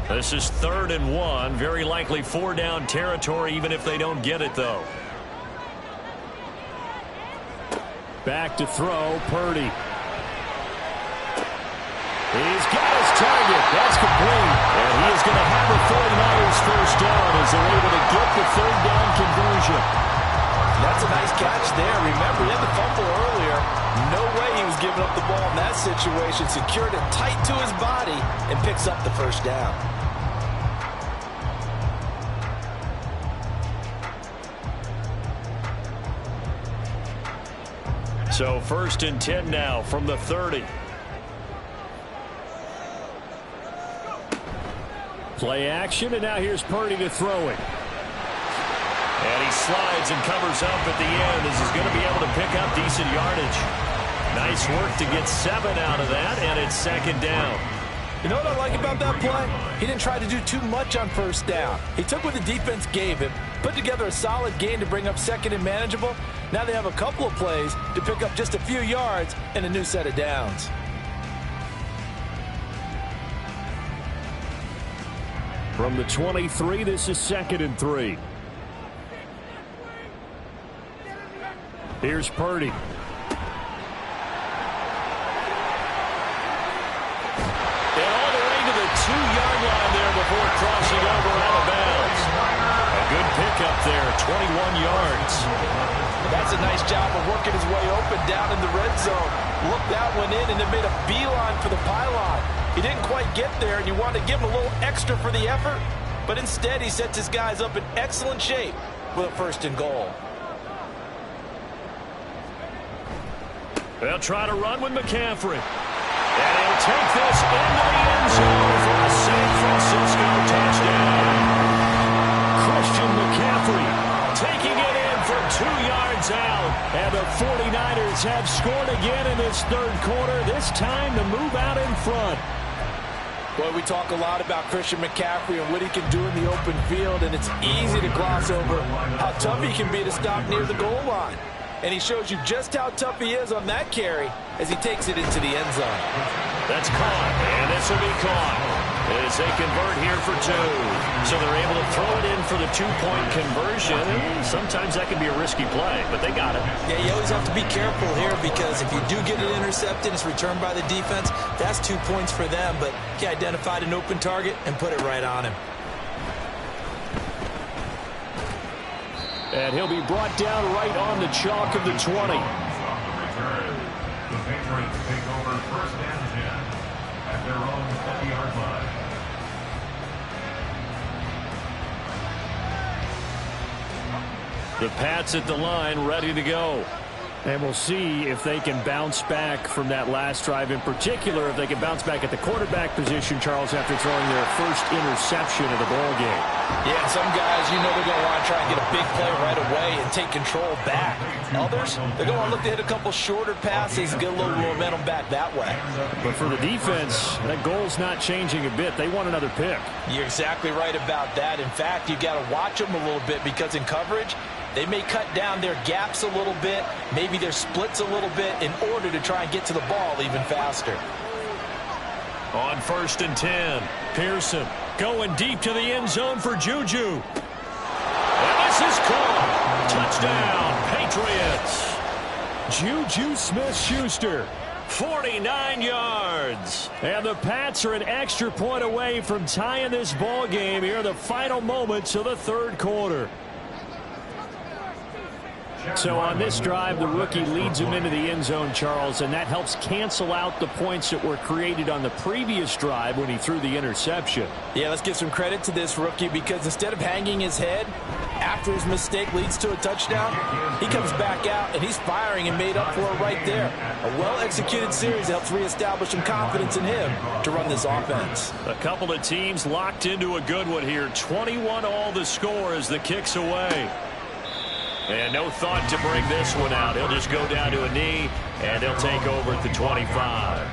This is 3rd and 1. Very likely 4-down territory, even if they don't get it, though. Back to throw, Purdy. He's got his target. That's complete. And he is going to have the 49ers first down as they're able to get the 3rd down conversion. That's a nice catch there. Remember, he had the fumble earlier. No way he was giving up the ball in that situation. Secured it tight to his body and picks up the first down. So 1st and 10 now from the 30. Play action, and now here's Purdy to throw it. And he slides and covers up at the end as he's going to be able to pick up decent yardage. Nice work to get 7 out of that, and it's 2nd down. You know what I like about that play? He didn't try to do too much on first down. He took what the defense gave him, put together a solid gain to bring up 2nd and manageable. Now they have a couple of plays to pick up just a few yards and a new set of downs. From the 23, this is 2nd and 3. Here's Purdy. And all the way to the 2-yard line there before crossing over out of bounds. A good pickup there, 21 yards. That's a nice job of working his way open down in the red zone. Looked that one in and then made a beeline for the pylon. He didn't quite get there, and you wanted to give him a little extra for the effort, but instead he sets his guys up in excellent shape with a 1st and goal. They'll try to run with McCaffrey. And he'll take this into the end zone for a San Francisco touchdown. Christian McCaffrey taking it in for 2 yards out. And the 49ers have scored again in this 3rd quarter, this time to move out in front. Boy, we talk a lot about Christian McCaffrey and what he can do in the open field, and it's easy to gloss over how tough he can be to stop near the goal line. And he shows you just how tough he is on that carry as he takes it into the end zone. That's caught, and this will be caught as they convert here for 2. So they're able to throw it in for the 2-point conversion. Sometimes that can be a risky play, but they got it. Yeah, you always have to be careful here because if you do get it intercepted, it's returned by the defense. That's 2 points for them, but he identified an open target and put it right on him. And he'll be brought down right on the chalk of the 20. On the return, the Patriots take over 1st and 10 at their own 50-yard line. The Pats at the line, ready to go. And we'll see if they can bounce back from that last drive. In particular, if they can bounce back at the quarterback position, Charles, after throwing their first interception of the ball game. Yeah, some guys, you know they're going to want to try and get a big play right away and take control back. Others, they're going to look to hit a couple shorter passes and get a little momentum back that way. But for the defense, that goal's not changing a bit. They want another pick. You're exactly right about that. In fact, you got to watch them a little bit because in coverage, they may cut down their gaps a little bit, maybe their splits a little bit in order to try and get to the ball even faster. On 1st and 10, Pearson going deep to the end zone for Juju. And this is caught. Touchdown, Patriots. Juju Smith-Schuster. 49 yards. And the Pats are an extra point away from tying this ball game here in the final moments of the 3rd quarter. So on this drive, the rookie leads him into the end zone, Charles, and that helps cancel out the points that were created on the previous drive when he threw the interception. Yeah, let's give some credit to this rookie because instead of hanging his head after his mistake leads to a touchdown, he comes back out and he's firing and made up for it right there. A well-executed series helps reestablish some confidence in him to run this offense. A couple of teams locked into a good one here. 21 all the score as the kick's away. And no thought to bring this one out. He'll just go down to a knee, and they'll take over at the 25.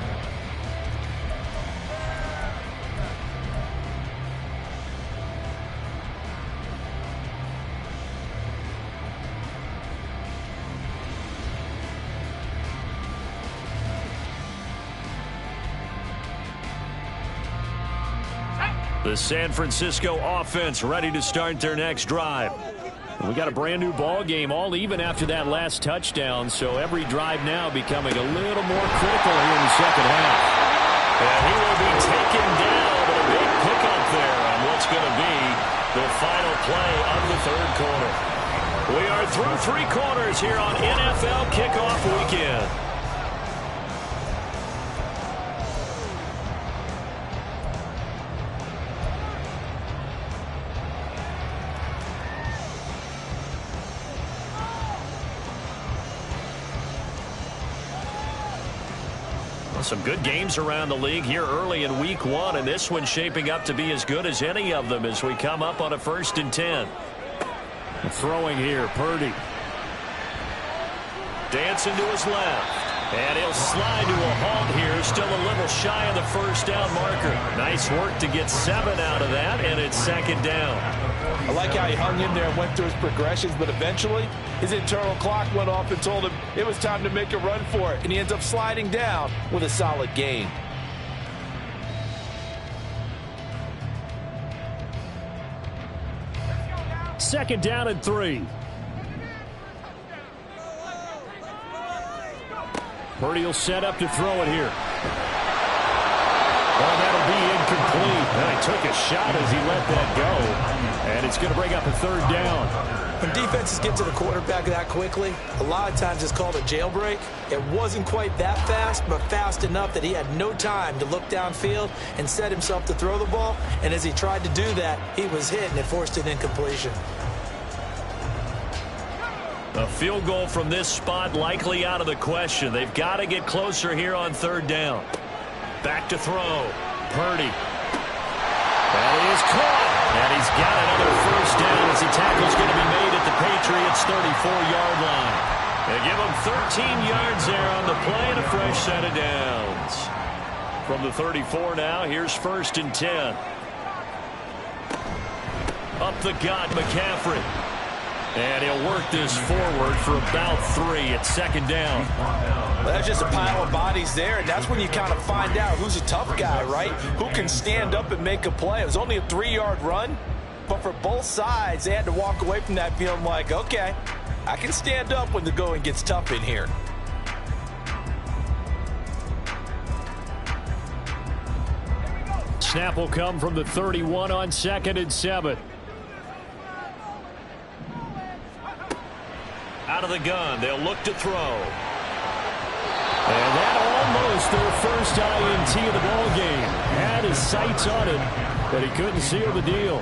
The San Francisco offense ready to start their next drive. We got a brand new ball game, all even after that last touchdown, so every drive now becoming a little more critical here in the second half. And he will be taken down, but a big pickup there on what's going to be the final play of the 3rd quarter. We are through 3 quarters here on NFL Kickoff Weekend. Some good games around the league here early in week 1, and this one's shaping up to be as good as any of them as we come up on a 1st and 10. Throwing here, Purdy. Dancing to his left. And he'll slide to a halt here, still a little shy of the 1st down marker. Nice work to get 7 out of that, and it's 2nd down. I like how he hung in there and went through his progressions, but eventually his internal clock went off and told him it was time to make a run for it, and he ends up sliding down with a solid gain. Second down and 3. Purdy will set up to throw it here. Oh, that'll be incomplete. And he took a shot as he let that go. And it's going to bring up a third down. When defenses get to the quarterback that quickly, a lot of times it's called a jailbreak. It wasn't quite that fast, but fast enough that he had no time to look downfield and set himself to throw the ball. And as he tried to do that, he was hit, and it forced an incompletion. A field goal from this spot likely out of the question. They've got to get closer here on third down. Back to throw. Purdy. That is caught. And he's got another first down as the tackle's going to be made at the Patriots' 34-yard line. They give him 13 yards there on the play and a fresh set of downs. From the 34 now, here's 1st and 10. Up the gut, McCaffrey. And he'll work this forward for about 3 at 2nd down. Well, that's just a pile of bodies there, and that's when you kind of find out who's a tough guy, right? Who can stand up and make a play. It was only a 3-yard run, but for both sides, they had to walk away from that feeling like, okay, I can stand up when the going gets tough in here. Snap will come from the 31 on 2nd and 7. Out of the gun, they'll look to throw. And that almost their first INT of the ball game. Had his sights on it, but he couldn't seal the deal.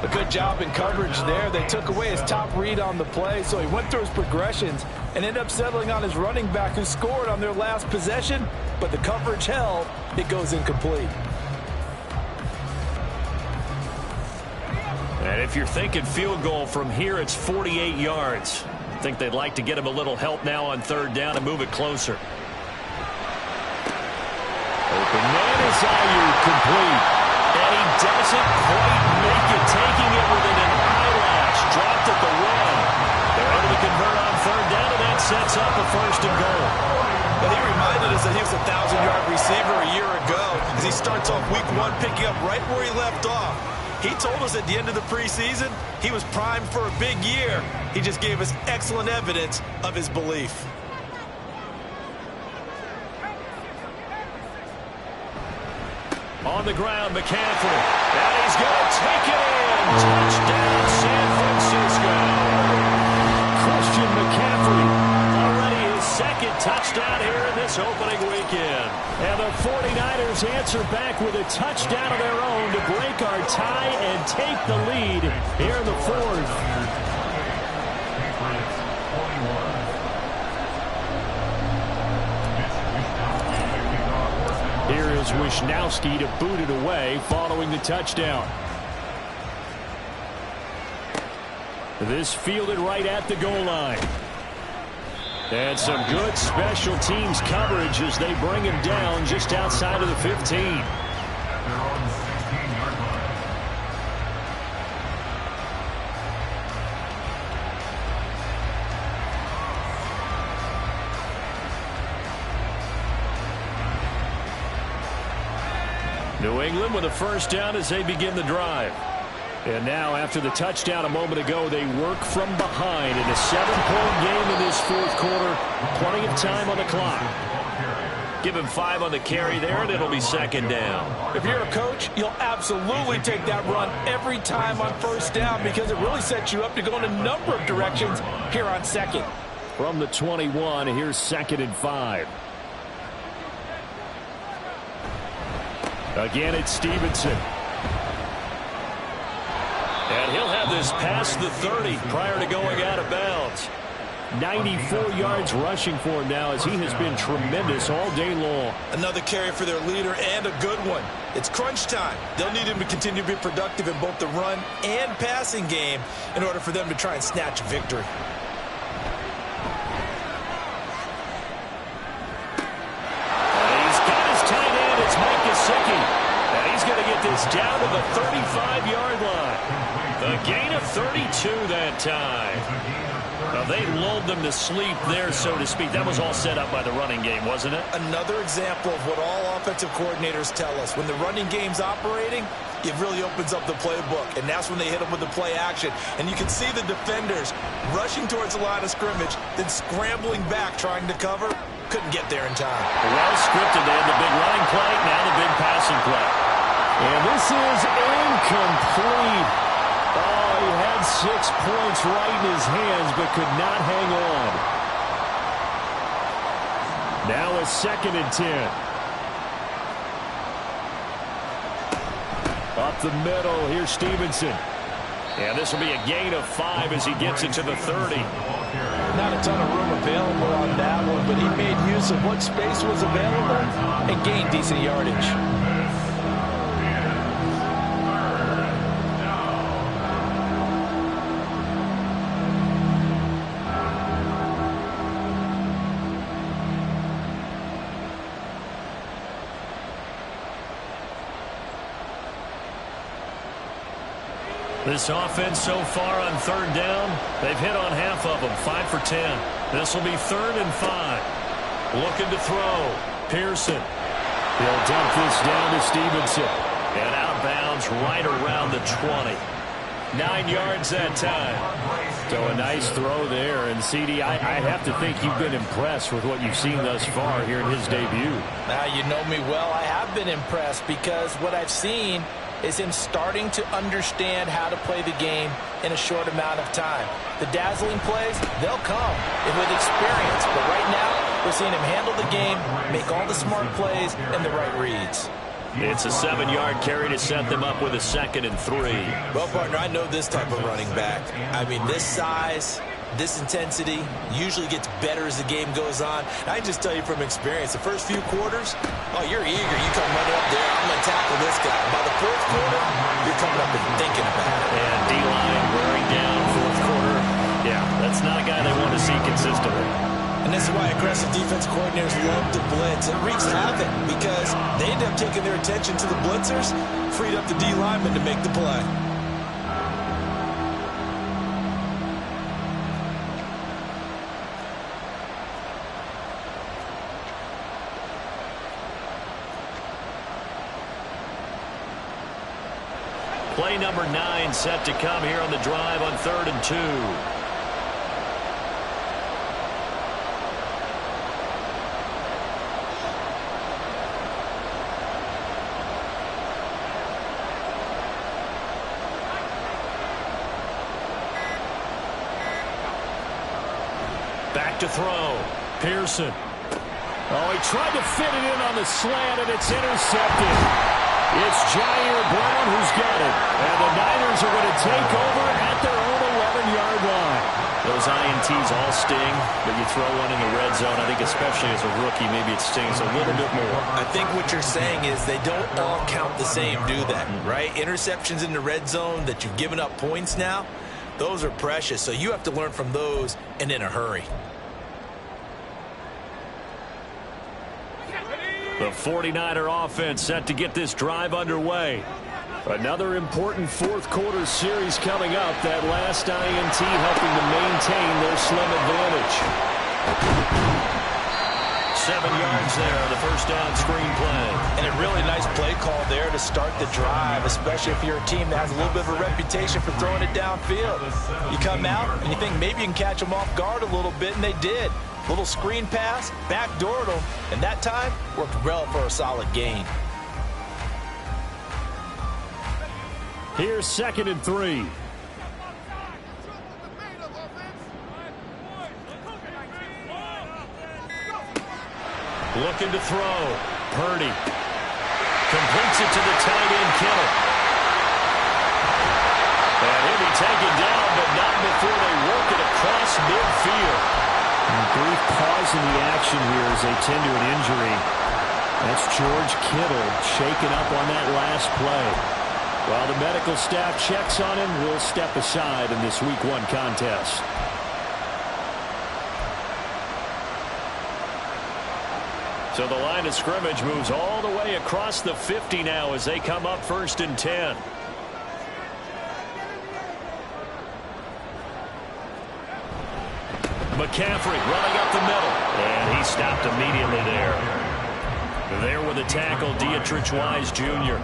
A good job in coverage there. They took away his top read on the play, so he went through his progressions and ended up settling on his running back who scored on their last possession, but the coverage held. It goes incomplete. And if you're thinking field goal from here, it's 48 yards. I think they'd like to get him a little help now on third down and move it closer. Open man is Ayuk, complete. And he doesn't quite make it, taking it within an eyelash. Dropped at the run. They're able to convert on third down, and that sets up a 1st and goal. But he reminded us that he was a 1,000-yard receiver a year ago as he starts off week 1 picking up right where he left off. He told us at the end of the preseason he was primed for a big year. He just gave us excellent evidence of his belief. On the ground, McCaffrey. And he's going to take it in. Touchdown, San Francisco. Christian McCaffrey. Already his 2nd touchdown here in this opening weekend. And the 49ers answer back with a touchdown of their own to break our tie and take the lead here in the 4th. Here is Wisnowski to boot it away following the touchdown. This fielded right at the goal line. And some good special teams coverage as they bring him down just outside of the 15. New England with a first down as they begin the drive. And now, after the touchdown a moment ago, they work from behind in a 7-point game in this 4th quarter. Plenty of time on the clock. Give him 5 on the carry there, and it'll be 2nd down. If you're a coach, you'll absolutely take that run every time on 1st down because it really sets you up to go in a number of directions here on 2nd. From the 21, here's 2nd and 5. Again, it's Stevenson. And he'll have this past the 30 prior to going out of bounds. 94 yards rushing for him now as he has been tremendous all day long. Another carry for their leader and a good one. It's crunch time. They'll need him to continue to be productive in both the run and passing game in order for them to try and snatch a victory. And he's got his tight end. It's Mike Gesicki. And he's going to get this down to the 35-yard line. The gain of 32 that time. Now, they lulled them to sleep there, so to speak. That was all set up by the running game, wasn't it? Another example of what all offensive coordinators tell us. When the running game's operating, it really opens up the playbook, and that's when they hit them with the play action. And you can see the defenders rushing towards the line of scrimmage, then scrambling back trying to cover. Couldn't get there in time. Well scripted. They had the big running play, now the big pass play. And this is incomplete. Oh, he had 6 points right in his hands, but could not hang on. Now a 2nd and 10. Up the middle, here's Stevenson. And this will be a gain of 5 as he gets it to the 30. Not a ton of room available on that one, but he made use of what space was available and gained decent yardage. This offense so far on 3rd down, they've hit on half of them, 5 for 10. This will be 3rd and 5. Looking to throw. Pearson. He'll dump this down to Stevenson. And out of bounds right around the 20. 9 yards that time. So a nice throw there. And, CD, I have to think you've been impressed with what you've seen thus far here in his debut. Now, you know me well. I have been impressed because what I've seen is him starting to understand how to play the game in a short amount of time. The dazzling plays, they'll come with experience. But right now, we're seeing him handle the game, make all the smart plays, and the right reads. It's a 7-yard carry to set them up with a 2nd and 3. Well, partner, I know this type of running back. I mean, this size, this intensity usually gets better as the game goes on. I can just tell you from experience, the first few quarters, oh, you're eager. You come running up there, I'm going to tackle this guy. By the 4th quarter, you're coming up and thinking about it. And D-line wearing down 4th quarter. Yeah, that's not a guy they want to see consistently. And this is why aggressive defense coordinators love to blitz. It wreaks havoc because they end up taking their attention to the blitzers, freed up the D lineman to make the play. Play number 9 set to come here on the drive on 3rd and 2. Back to throw. Pearson. Oh, he tried to fit it in on the slant, and it's intercepted. It's Jair Brown who's got it. And the Niners are going to take over at their own 11-yard line. Those INTs all sting, but you throw one in the red zone. I think especially as a rookie, maybe it stings a little bit more. I think what you're saying is they don't all count the same, do they? Right? Interceptions in the red zone that you've given up points now, those are precious. So you have to learn from those and in a hurry. The 49er offense set to get this drive underway. Another important 4th quarter series coming up. That last INT helping to maintain their slim advantage. 7 yards there on the first down screen play. And a really nice play call there to start the drive, especially if you're a team that has a little bit of a reputation for throwing it downfield. You come out and you think maybe you can catch them off guard a little bit, and they did. Little screen pass, backdoored them, and that time worked well for a solid gain. Here's 2nd and 3. Looking to throw. Purdy. Completes it to the tight end, Kittle. And he'll be taken down, but not before they work it across midfield. A brief pause in the action here as they tend to an injury. That's George Kittle shaken up on that last play. While the medical staff checks on him, we'll step aside in this Week 1 contest. So the line of scrimmage moves all the way across the 50 now as they come up 1st and 10. McCaffrey running up the middle. And he stopped immediately there. There with a tackle, Dietrich Wise Jr.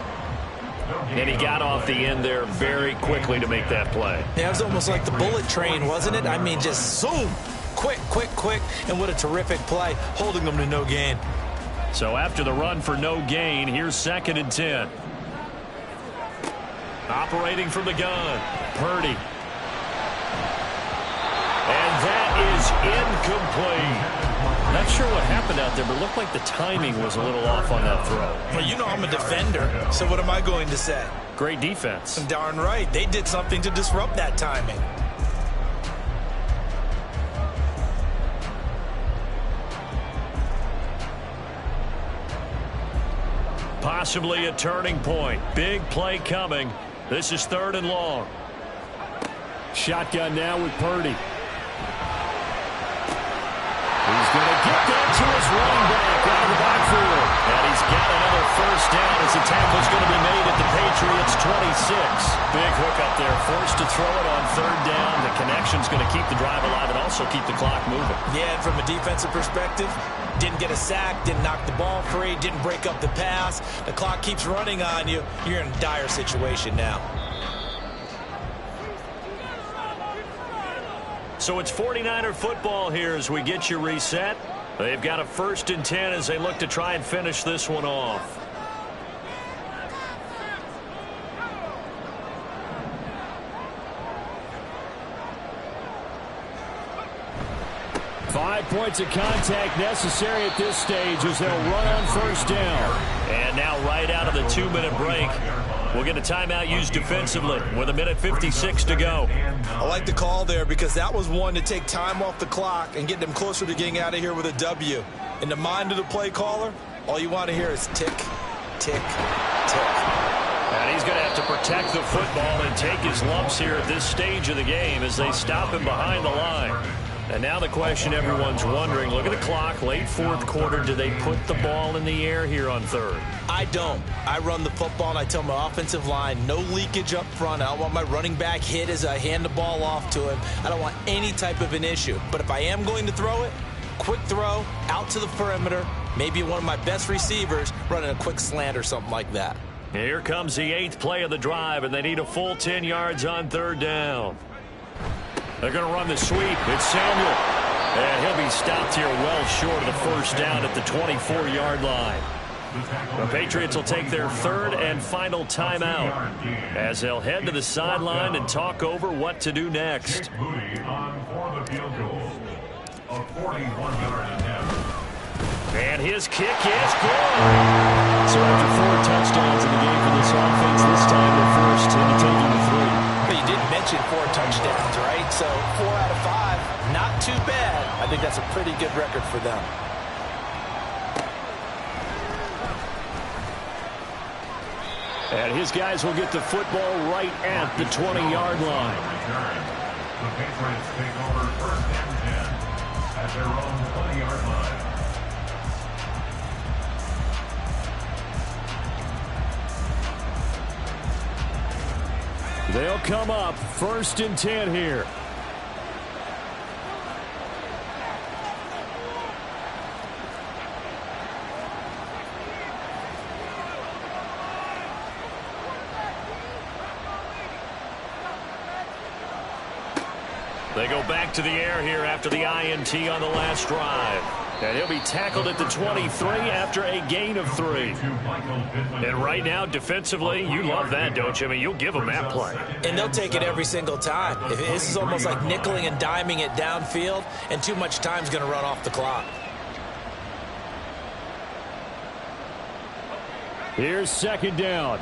And he got off the end there very quickly to make that play. Yeah, it was almost like the bullet train, wasn't it? I mean, just zoom. Quick, quick, quick. And what a terrific play, holding them to no gain. So after the run for no gain, here's 2nd and 10. Operating from the gun, Purdy. And that is incomplete. Not sure what happened out there, but it looked like the timing was a little off on that throw. Well, you know I'm a defender, so what am I going to say? Great defense. Darn right. They did something to disrupt that timing. Possibly a turning point. Big play coming. This is 3rd and long. Shotgun now with Purdy. He's going to get that to his running back out of the backfield. And he's got another 1st down as the tackle's going to be made at the Patriots 26. Big hook up there. Forced to throw it on 3rd down. The connection's going to keep the drive alive and also keep the clock moving. Yeah, and from a defensive perspective, didn't get a sack, didn't knock the ball free, didn't break up the pass. The clock keeps running on you. You're in a dire situation now. So it's 49er football here as we get you reset. They've got a 1st and 10 as they look to try and finish this one off. Five points of contact necessary at this stage as they'll run on 1st down. And now right out of the 2-minute break, we'll get a timeout used defensively with 1:56 to go. I like the call there because that was one to take time off the clock and get them closer to getting out of here with a W. In the mind of the play caller, all you want to hear is tick, tick, tick. And he's going to have to protect the football and take his lumps here at this stage of the game as they stop him behind the line. And now the question everyone's wondering, look at the clock, late 4th quarter, do they put the ball in the air here on 3rd? I don't. I run the football and I tell my offensive line, no leakage up front. I don't want my running back hit as I hand the ball off to him. I don't want any type of an issue. But if I am going to throw it, quick throw, out to the perimeter, maybe one of my best receivers running a quick slant or something like that. Here comes the 8th play of the drive, and they need a full 10 yards on 3rd down. They're going to run the sweep. It's Samuel. And he'll be stopped here well short of the 1st down at the 24-yard line. The Patriots will take their 3rd and final timeout as they'll head to the sideline and talk over what to do next. And his kick is good. So after 4 touchdowns in the game for this offense, this time they're forced into taking the 3. But you did mention 4 touchdowns, right? So 4 out of 5, not too bad. I think that's a pretty good record for them. And his guys will get the football right at the 20-yard line. The Patriots take over 1st and 10 at their own 20-yard line. They'll come up 1st and 10 here. They go back to the air here after the INT on the last drive. And he'll be tackled at the 23 after a gain of 3. And right now, defensively, you love that, don't you? I mean, you'll give them that play. And they'll take it every single time. This is almost like nickeling and diming it downfield, and too much time's going to run off the clock. Here's 2nd down.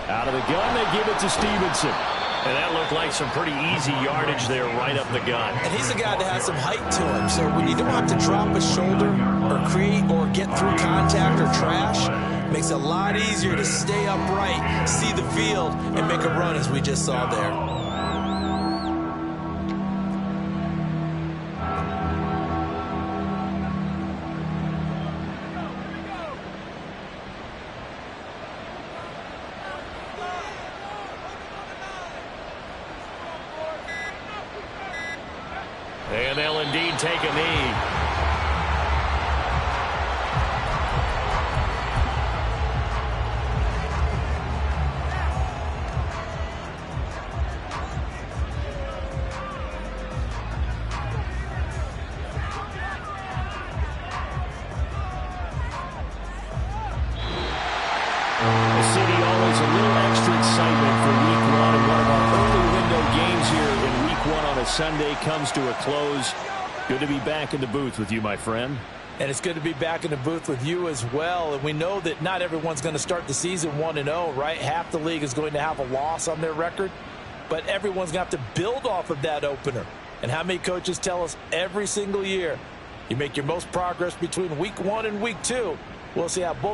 Out of the gun, they give it to Stevenson. And that looked like some pretty easy yardage there right up the gut. And he's a guy that has some height to him. So when you don't have to drop a shoulder or create or get through contact or trash, it makes it a lot easier to stay upright, see the field, and make a run as we just saw there. And they'll indeed take a knee. fans, a little extra excitement for Week 1, and one of our early window games here in Week 1 on a Sunday comes to a close. Good to be back in the booth with you, my friend. And it's good to be back in the booth with you as well. And we know that not everyone's going to start the season 1-0, right? Half the league is going to have a loss on their record. But everyone's going to have to build off of that opener. And how many coaches tell us every single year, you make your most progress between Week 1 and Week 2. We'll see how both